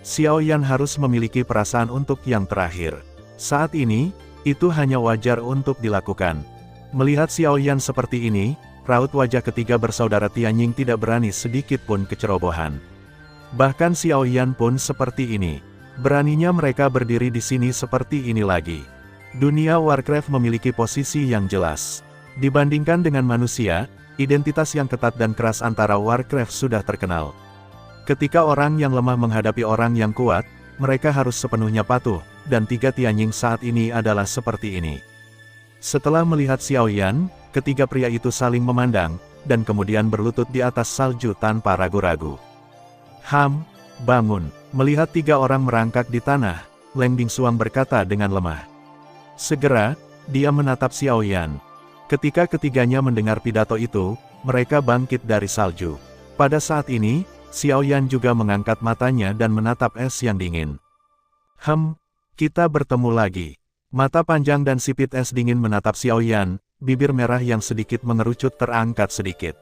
Xiao Yan harus memiliki perasaan untuk yang terakhir. Saat ini, itu hanya wajar untuk dilakukan. Melihat Xiao Yan seperti ini, raut wajah ketiga bersaudara Tianying tidak berani sedikit pun kecerobohan. Bahkan Xiao Yan pun seperti ini. Beraninya mereka berdiri di sini seperti ini lagi. Dunia Warcraft memiliki posisi yang jelas. Dibandingkan dengan manusia, identitas yang ketat dan keras antara Warcraft sudah terkenal. Ketika orang yang lemah menghadapi orang yang kuat, mereka harus sepenuhnya patuh, dan 3 Tianying saat ini adalah seperti ini. Setelah melihat Xiao Yan, ketiga pria itu saling memandang, dan kemudian berlutut di atas salju tanpa ragu-ragu. Bangun. Melihat 3 orang merangkak di tanah, Leng Bingsuang berkata dengan lemah. Segera, dia menatap Xiao Yan. Ketika ketiganya mendengar pidato itu, mereka bangkit dari salju. Pada saat ini, Xiao Yan juga mengangkat matanya dan menatap es yang dingin. Kita bertemu lagi. Mata panjang dan sipit es dingin menatap Xiao Yan, bibir merah yang sedikit mengerucut terangkat sedikit.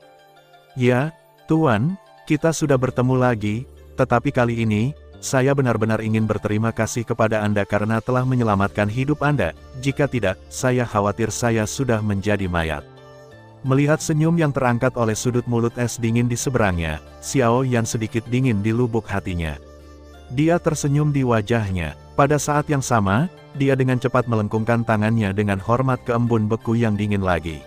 Ya, Tuan, kita sudah bertemu lagi, tetapi kali ini, saya benar-benar ingin berterima kasih kepada Anda karena telah menyelamatkan hidup Anda, jika tidak, saya khawatir saya sudah menjadi mayat. Melihat senyum yang terangkat oleh sudut mulut es dingin di seberangnya, Xiao Yan sedikit dingin di lubuk hatinya. Dia tersenyum di wajahnya. Pada saat yang sama, dia dengan cepat melengkungkan tangannya dengan hormat ke embun beku yang dingin lagi.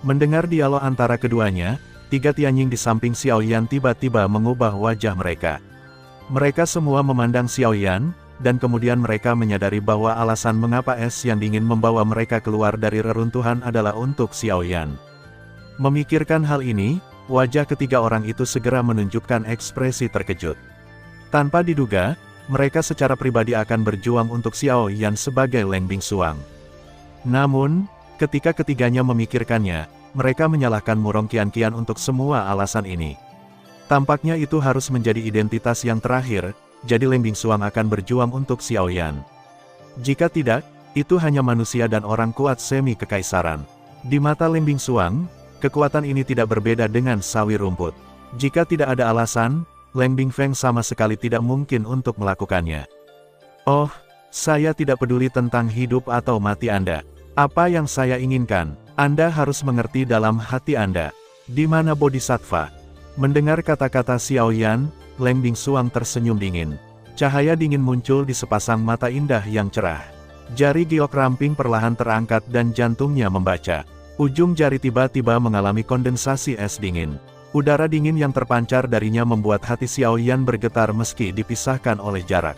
Mendengar dialog antara keduanya, 3 Tianying di samping Xiao Yan tiba-tiba mengubah wajah mereka. Mereka semua memandang Xiao Yan, dan kemudian mereka menyadari bahwa alasan mengapa es yang dingin membawa mereka keluar dari reruntuhan adalah untuk Xiao Yan. Memikirkan hal ini, wajah ketiga orang itu segera menunjukkan ekspresi terkejut. Tanpa diduga, mereka secara pribadi akan berjuang untuk Xiao Yan sebagai Leng Bingsuang. Namun, ketika ketiganya memikirkannya, mereka menyalahkan Murong Qianqian untuk semua alasan ini. Tampaknya itu harus menjadi identitas yang terakhir, jadi Leng Bingsuang akan berjuang untuk Xiao Yan. Jika tidak, itu hanya manusia dan orang kuat semi kekaisaran. Di mata Leng Bingsuang, kekuatan ini tidak berbeda dengan sawi rumput. Jika tidak ada alasan, Leng Bingfeng sama sekali tidak mungkin untuk melakukannya. Oh, saya tidak peduli tentang hidup atau mati Anda. Apa yang saya inginkan, Anda harus mengerti dalam hati Anda. Di mana Bodhisattva? Mendengar kata-kata Xiao Yan, Leng Bingsuang tersenyum dingin. Cahaya dingin muncul di sepasang mata indah yang cerah. Jari giok ramping perlahan terangkat dan jantungnya membaca. Ujung jari tiba-tiba mengalami kondensasi es dingin. Udara dingin yang terpancar darinya membuat hati Xiao Yan bergetar meski dipisahkan oleh jarak.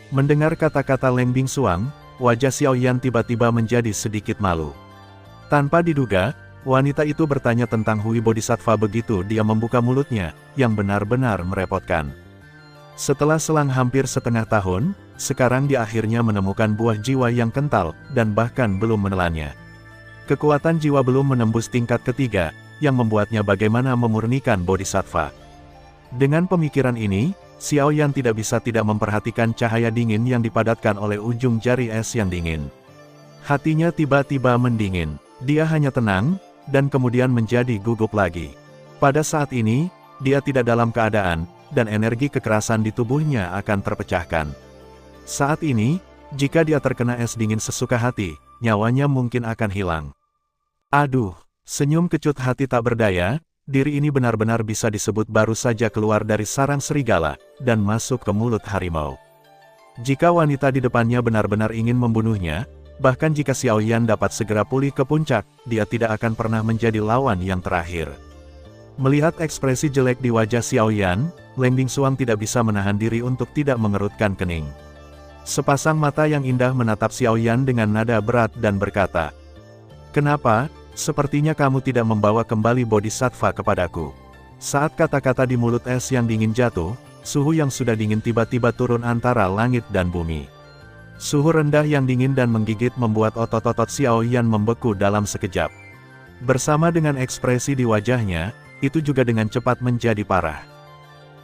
Mendengar kata-kata Leng Bingsuang, wajah Xiao Yan tiba-tiba menjadi sedikit malu. Tanpa diduga, wanita itu bertanya tentang Hui Bodhisattva begitu dia membuka mulutnya, yang benar-benar merepotkan. Setelah selang hampir setengah tahun, sekarang dia akhirnya menemukan buah jiwa yang kental, dan bahkan belum menelannya. Kekuatan jiwa belum menembus tingkat ketiga, yang membuatnya bagaimana memurnikan bodhisattva. Dengan pemikiran ini, Xiao Yan tidak bisa tidak memperhatikan cahaya dingin yang dipadatkan oleh ujung jari es yang dingin. Hatinya tiba-tiba mendingin. Dia hanya tenang, dan kemudian menjadi gugup lagi. Pada saat ini, dia tidak dalam keadaan, dan energi kekerasan di tubuhnya akan terpecahkan. Saat ini, jika dia terkena es dingin sesuka hati, nyawanya mungkin akan hilang. Aduh, senyum kecut hati tak berdaya, diri ini benar-benar bisa disebut baru saja keluar dari sarang serigala, dan masuk ke mulut harimau. Jika wanita di depannya benar-benar ingin membunuhnya, bahkan jika Xiao Yan dapat segera pulih ke puncak, dia tidak akan pernah menjadi lawan yang terakhir. Melihat ekspresi jelek di wajah Xiao Yan, Leng Bingsuang tidak bisa menahan diri untuk tidak mengerutkan kening. Sepasang mata yang indah menatap Xiao Yan dengan nada berat dan berkata, "Kenapa? Sepertinya kamu tidak membawa kembali bodhisattva kepadaku." Saat kata-kata di mulut es yang dingin jatuh, suhu yang sudah dingin tiba-tiba turun antara langit dan bumi. Suhu rendah yang dingin dan menggigit membuat otot-otot Xiao Yan membeku dalam sekejap. Bersama dengan ekspresi di wajahnya, itu juga dengan cepat menjadi parah.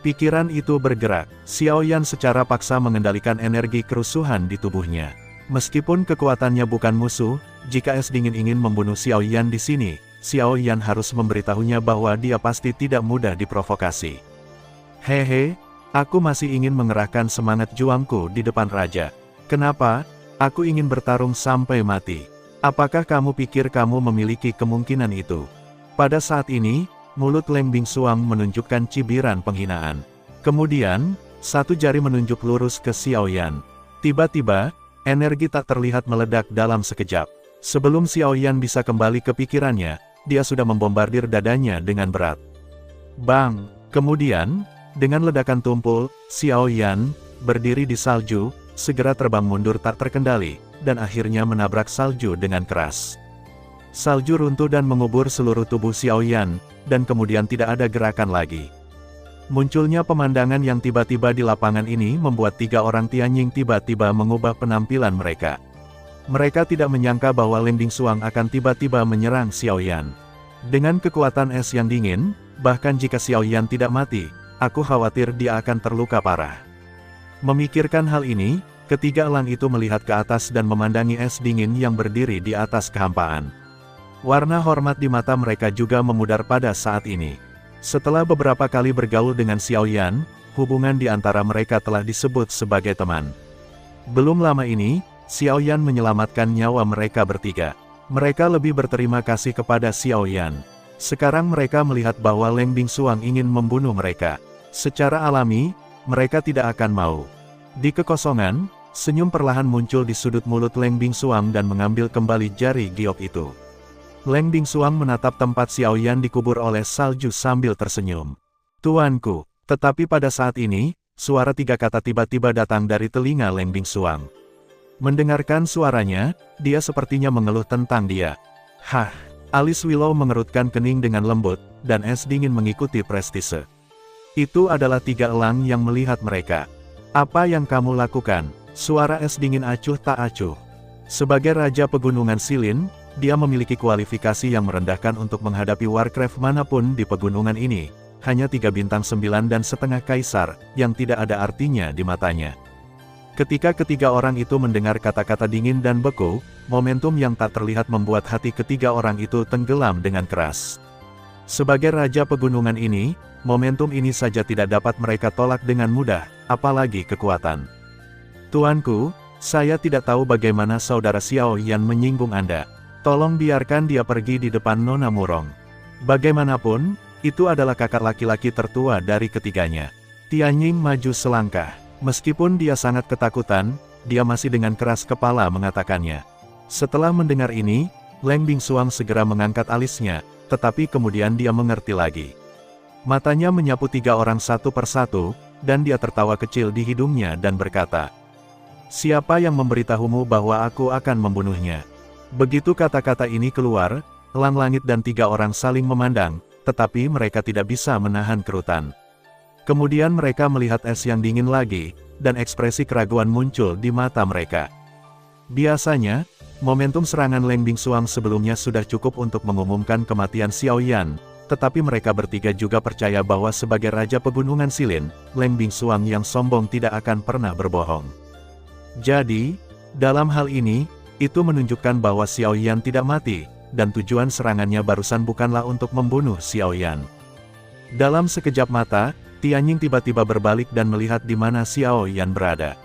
Pikiran itu bergerak, Xiao Yan secara paksa mengendalikan energi kerusuhan di tubuhnya. Meskipun kekuatannya bukan musuh, jika es dingin ingin membunuh Xiao Yan di sini, Xiao Yan harus memberitahunya bahwa dia pasti tidak mudah diprovokasi. "Hehe, aku masih ingin mengerahkan semangat juangku di depan raja. Kenapa? Aku ingin bertarung sampai mati. Apakah kamu pikir kamu memiliki kemungkinan itu?" Pada saat ini, mulut Leng Bingsuang menunjukkan cibiran penghinaan. Kemudian, satu jari menunjuk lurus ke Xiao Yan. Tiba-tiba, energi tak terlihat meledak dalam sekejap. Sebelum Xiao Yan bisa kembali ke pikirannya, dia sudah membombardir dadanya dengan berat. Bang! Kemudian, dengan ledakan tumpul, Xiao Yan berdiri di salju, segera terbang mundur tak terkendali, dan akhirnya menabrak salju dengan keras. Salju runtuh dan mengubur seluruh tubuh Xiao Yan, dan kemudian tidak ada gerakan lagi. Munculnya pemandangan yang tiba-tiba di lapangan ini membuat tiga orang Tianying tiba-tiba mengubah penampilan mereka. Mereka tidak menyangka bahwa Leng Bingsuang akan tiba-tiba menyerang Xiao Yan. Dengan kekuatan es yang dingin, bahkan jika Xiao Yan tidak mati, aku khawatir dia akan terluka parah. Memikirkan hal ini, ketiga elang itu melihat ke atas dan memandangi es dingin yang berdiri di atas kehampaan. Warna hormat di mata mereka juga memudar pada saat ini. Setelah beberapa kali bergaul dengan Xiao Yan, hubungan di antara mereka telah disebut sebagai teman. Belum lama ini, Xiao Yan menyelamatkan nyawa mereka bertiga. Mereka lebih berterima kasih kepada Xiao Yan. Sekarang mereka melihat bahwa Leng Bingsuang ingin membunuh mereka. Secara alami, mereka tidak akan mau. Di kekosongan, senyum perlahan muncul di sudut mulut Leng Bingsuang dan mengambil kembali jari giok itu. Leng Bingsuang menatap tempat Xiao Yan dikubur oleh salju sambil tersenyum. "Tuanku," tetapi pada saat ini, suara tiga kata tiba-tiba datang dari telinga Leng Bingsuang. Mendengarkan suaranya, dia sepertinya mengeluh tentang dia. "Hah!" Alis Willow mengerutkan kening dengan lembut, dan es dingin mengikuti prestise. Itu adalah tiga elang yang melihat mereka. "Apa yang kamu lakukan?" Suara es dingin acuh tak acuh. Sebagai Raja Pegunungan Silin, dia memiliki kualifikasi yang merendahkan untuk menghadapi Warcraft manapun di pegunungan ini. Hanya 3 bintang 9,5 kaisar, yang tidak ada artinya di matanya. Ketika ketiga orang itu mendengar kata-kata dingin dan beku, momentum yang tak terlihat membuat hati ketiga orang itu tenggelam dengan keras. Sebagai Raja Pegunungan ini, momentum ini saja tidak dapat mereka tolak dengan mudah, apalagi kekuatan. "Tuanku, saya tidak tahu bagaimana saudara Xiao Yan menyinggung Anda. Tolong biarkan dia pergi di depan Nona Murong." Bagaimanapun, itu adalah kakak laki-laki tertua dari ketiganya. Tianying maju selangkah. Meskipun dia sangat ketakutan, dia masih dengan keras kepala mengatakannya. Setelah mendengar ini, Leng Bingsuang segera mengangkat alisnya, tetapi kemudian dia mengerti lagi. Matanya menyapu tiga orang satu persatu, dan dia tertawa kecil di hidungnya dan berkata, "Siapa yang memberitahumu bahwa aku akan membunuhnya?" Begitu kata-kata ini keluar, elang langit dan tiga orang saling memandang, tetapi mereka tidak bisa menahan kerutan. Kemudian mereka melihat es yang dingin lagi, dan ekspresi keraguan muncul di mata mereka. Biasanya, Momentum serangan Leng Bingsuang sebelumnya sudah cukup untuk mengumumkan kematian Xiao Yan, tetapi mereka bertiga juga percaya bahwa sebagai Raja Pegunungan Silin, Leng Bingsuang yang sombong tidak akan pernah berbohong. Jadi, dalam hal ini, itu menunjukkan bahwa Xiao Yan tidak mati, dan tujuan serangannya barusan bukanlah untuk membunuh Xiao Yan. Dalam sekejap mata, Tianying tiba-tiba berbalik dan melihat di mana Xiao Yan berada.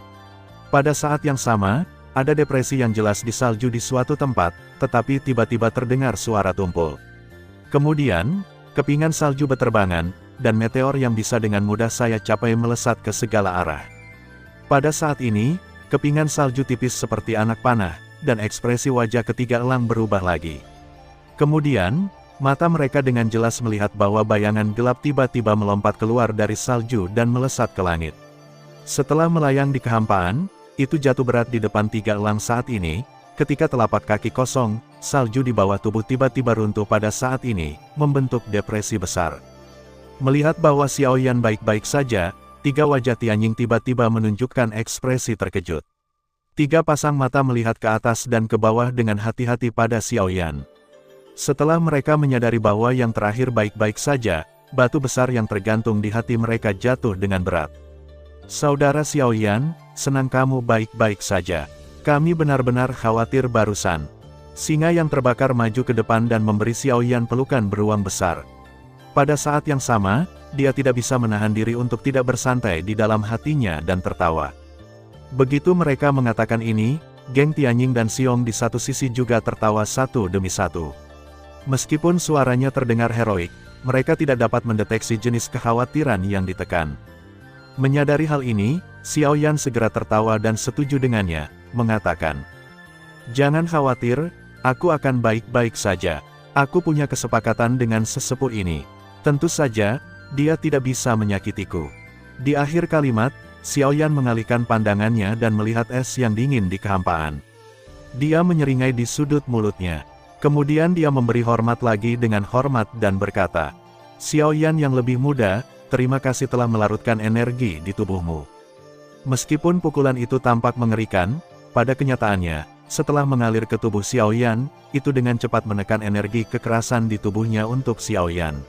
Pada saat yang sama, ada depresi yang jelas di salju di suatu tempat, tetapi tiba-tiba terdengar suara tumpul. Kemudian, kepingan salju berterbangan, dan meteor yang bisa dengan mudah saya capai melesat ke segala arah. Pada saat ini, kepingan salju tipis seperti anak panah, dan ekspresi wajah ketiga elang berubah lagi. Kemudian, mata mereka dengan jelas melihat bahwa bayangan gelap tiba-tiba melompat keluar dari salju dan melesat ke langit. Setelah melayang di kehampaan, itu jatuh berat di depan tiga elang saat ini. Ketika telapak kaki kosong, salju di bawah tubuh tiba-tiba runtuh pada saat ini, membentuk depresi besar. Melihat bahwa Xiao Yan baik-baik saja, tiga wajah Tianying tiba-tiba menunjukkan ekspresi terkejut. Tiga pasang mata melihat ke atas dan ke bawah dengan hati-hati pada Xiao Yan. Setelah mereka menyadari bahwa yang terakhir baik-baik saja, batu besar yang tergantung di hati mereka jatuh dengan berat. Saudara Xiao Yan, senang kamu baik-baik saja. Kami benar-benar khawatir barusan. Singa yang terbakar maju ke depan dan memberi Xiao Yan pelukan beruang besar. Pada saat yang sama, dia tidak bisa menahan diri untuk tidak bersantai di dalam hatinya dan tertawa. Begitu mereka mengatakan ini, geng Tianying dan Xiong di satu sisi juga tertawa satu demi satu. Meskipun suaranya terdengar heroik, mereka tidak dapat mendeteksi jenis kekhawatiran yang ditekan. Menyadari hal ini, Xiao Yan segera tertawa dan setuju dengannya, mengatakan, "Jangan khawatir, aku akan baik-baik saja. Aku punya kesepakatan dengan sesepuh ini. Tentu saja, dia tidak bisa menyakitiku." Di akhir kalimat, Xiao Yan mengalihkan pandangannya dan melihat es yang dingin di kehampaan. Dia menyeringai di sudut mulutnya. Kemudian dia memberi hormat lagi dengan hormat dan berkata, "Xiao Yan yang lebih muda, terima kasih telah melarutkan energi di tubuhmu." Meskipun pukulan itu tampak mengerikan, pada kenyataannya, setelah mengalir ke tubuh Xiao Yan, itu dengan cepat menekan energi kekerasan di tubuhnya untuk Xiao Yan.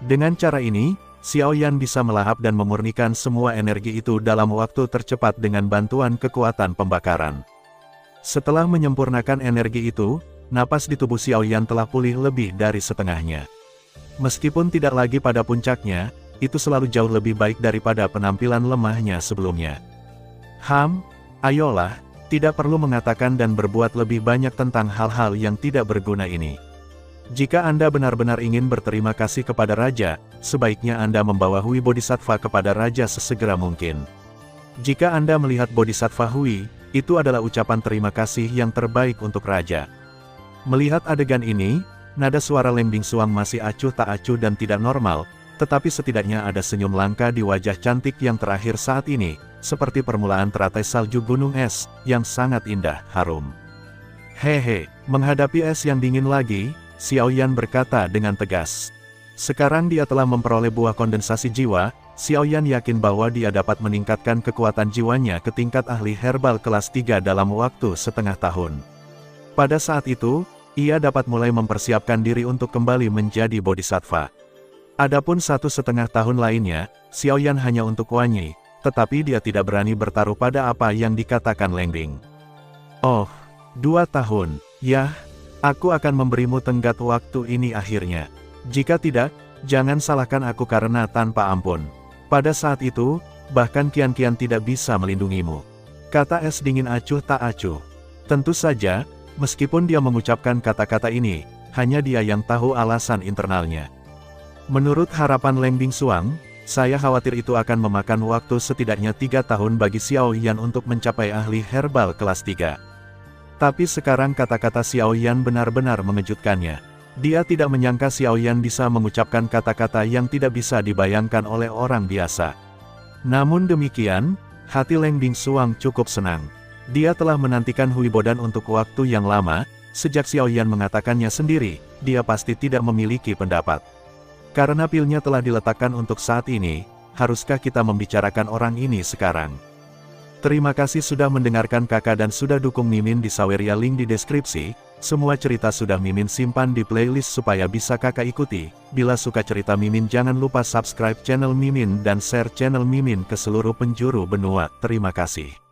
Dengan cara ini, Xiao Yan bisa melahap dan memurnikan semua energi itu dalam waktu tercepat dengan bantuan kekuatan pembakaran. Setelah menyempurnakan energi itu, napas di tubuh Xiao Yan telah pulih lebih dari setengahnya. Meskipun tidak lagi pada puncaknya, itu selalu jauh lebih baik daripada penampilan lemahnya sebelumnya. Ayolah, tidak perlu mengatakan dan berbuat lebih banyak tentang hal-hal yang tidak berguna ini. Jika Anda benar-benar ingin berterima kasih kepada Raja, sebaiknya Anda membawa Hui Bodhisattva kepada Raja sesegera mungkin. Jika Anda melihat Bodhisattva Hui, itu adalah ucapan terima kasih yang terbaik untuk Raja. Melihat adegan ini, nada suara Leng Bingsuang masih acuh tak acuh dan tidak normal, tetapi setidaknya ada senyum langka di wajah cantik yang terakhir saat ini, seperti permulaan teratai salju gunung es, yang sangat indah, harum. Hehe, menghadapi es yang dingin lagi, Xiao Yan berkata dengan tegas. Sekarang dia telah memperoleh buah kondensasi jiwa, Xiao Yan yakin bahwa dia dapat meningkatkan kekuatan jiwanya ke tingkat ahli herbal kelas 3 dalam waktu setengah tahun. Pada saat itu, ia dapat mulai mempersiapkan diri untuk kembali menjadi bodhisattva. Adapun 1,5 tahun lainnya, Xiao Yan hanya untuk Wan Yi, tetapi dia tidak berani bertaruh pada apa yang dikatakan Leng Bing. "Oh, 2 tahun, yah, aku akan memberimu tenggat waktu ini akhirnya. Jika tidak, jangan salahkan aku karena tanpa ampun. Pada saat itu, bahkan kian-kian tidak bisa melindungimu." Kata es dingin acuh tak acuh. Tentu saja, meskipun dia mengucapkan kata-kata ini, hanya dia yang tahu alasan internalnya. Menurut harapan Leng Bingsuang, saya khawatir itu akan memakan waktu setidaknya 3 tahun bagi Xiao Yan untuk mencapai ahli herbal kelas 3. Tapi sekarang kata-kata Xiao Yan benar-benar mengejutkannya. Dia tidak menyangka Xiao Yan bisa mengucapkan kata-kata yang tidak bisa dibayangkan oleh orang biasa. Namun demikian, hati Leng Bingsuang cukup senang. Dia telah menantikan Hui Bodan untuk waktu yang lama, sejak Xiao Yan mengatakannya sendiri, dia pasti tidak memiliki pendapat. Karena pilnya telah diletakkan untuk saat ini, haruskah kita membicarakan orang ini sekarang? Terima kasih sudah mendengarkan kakak dan sudah dukung Mimin di Saweria, link di deskripsi. Semua cerita sudah Mimin simpan di playlist supaya bisa kakak ikuti. Bila suka cerita Mimin jangan lupa subscribe channel Mimin dan share channel Mimin ke seluruh penjuru benua. Terima kasih.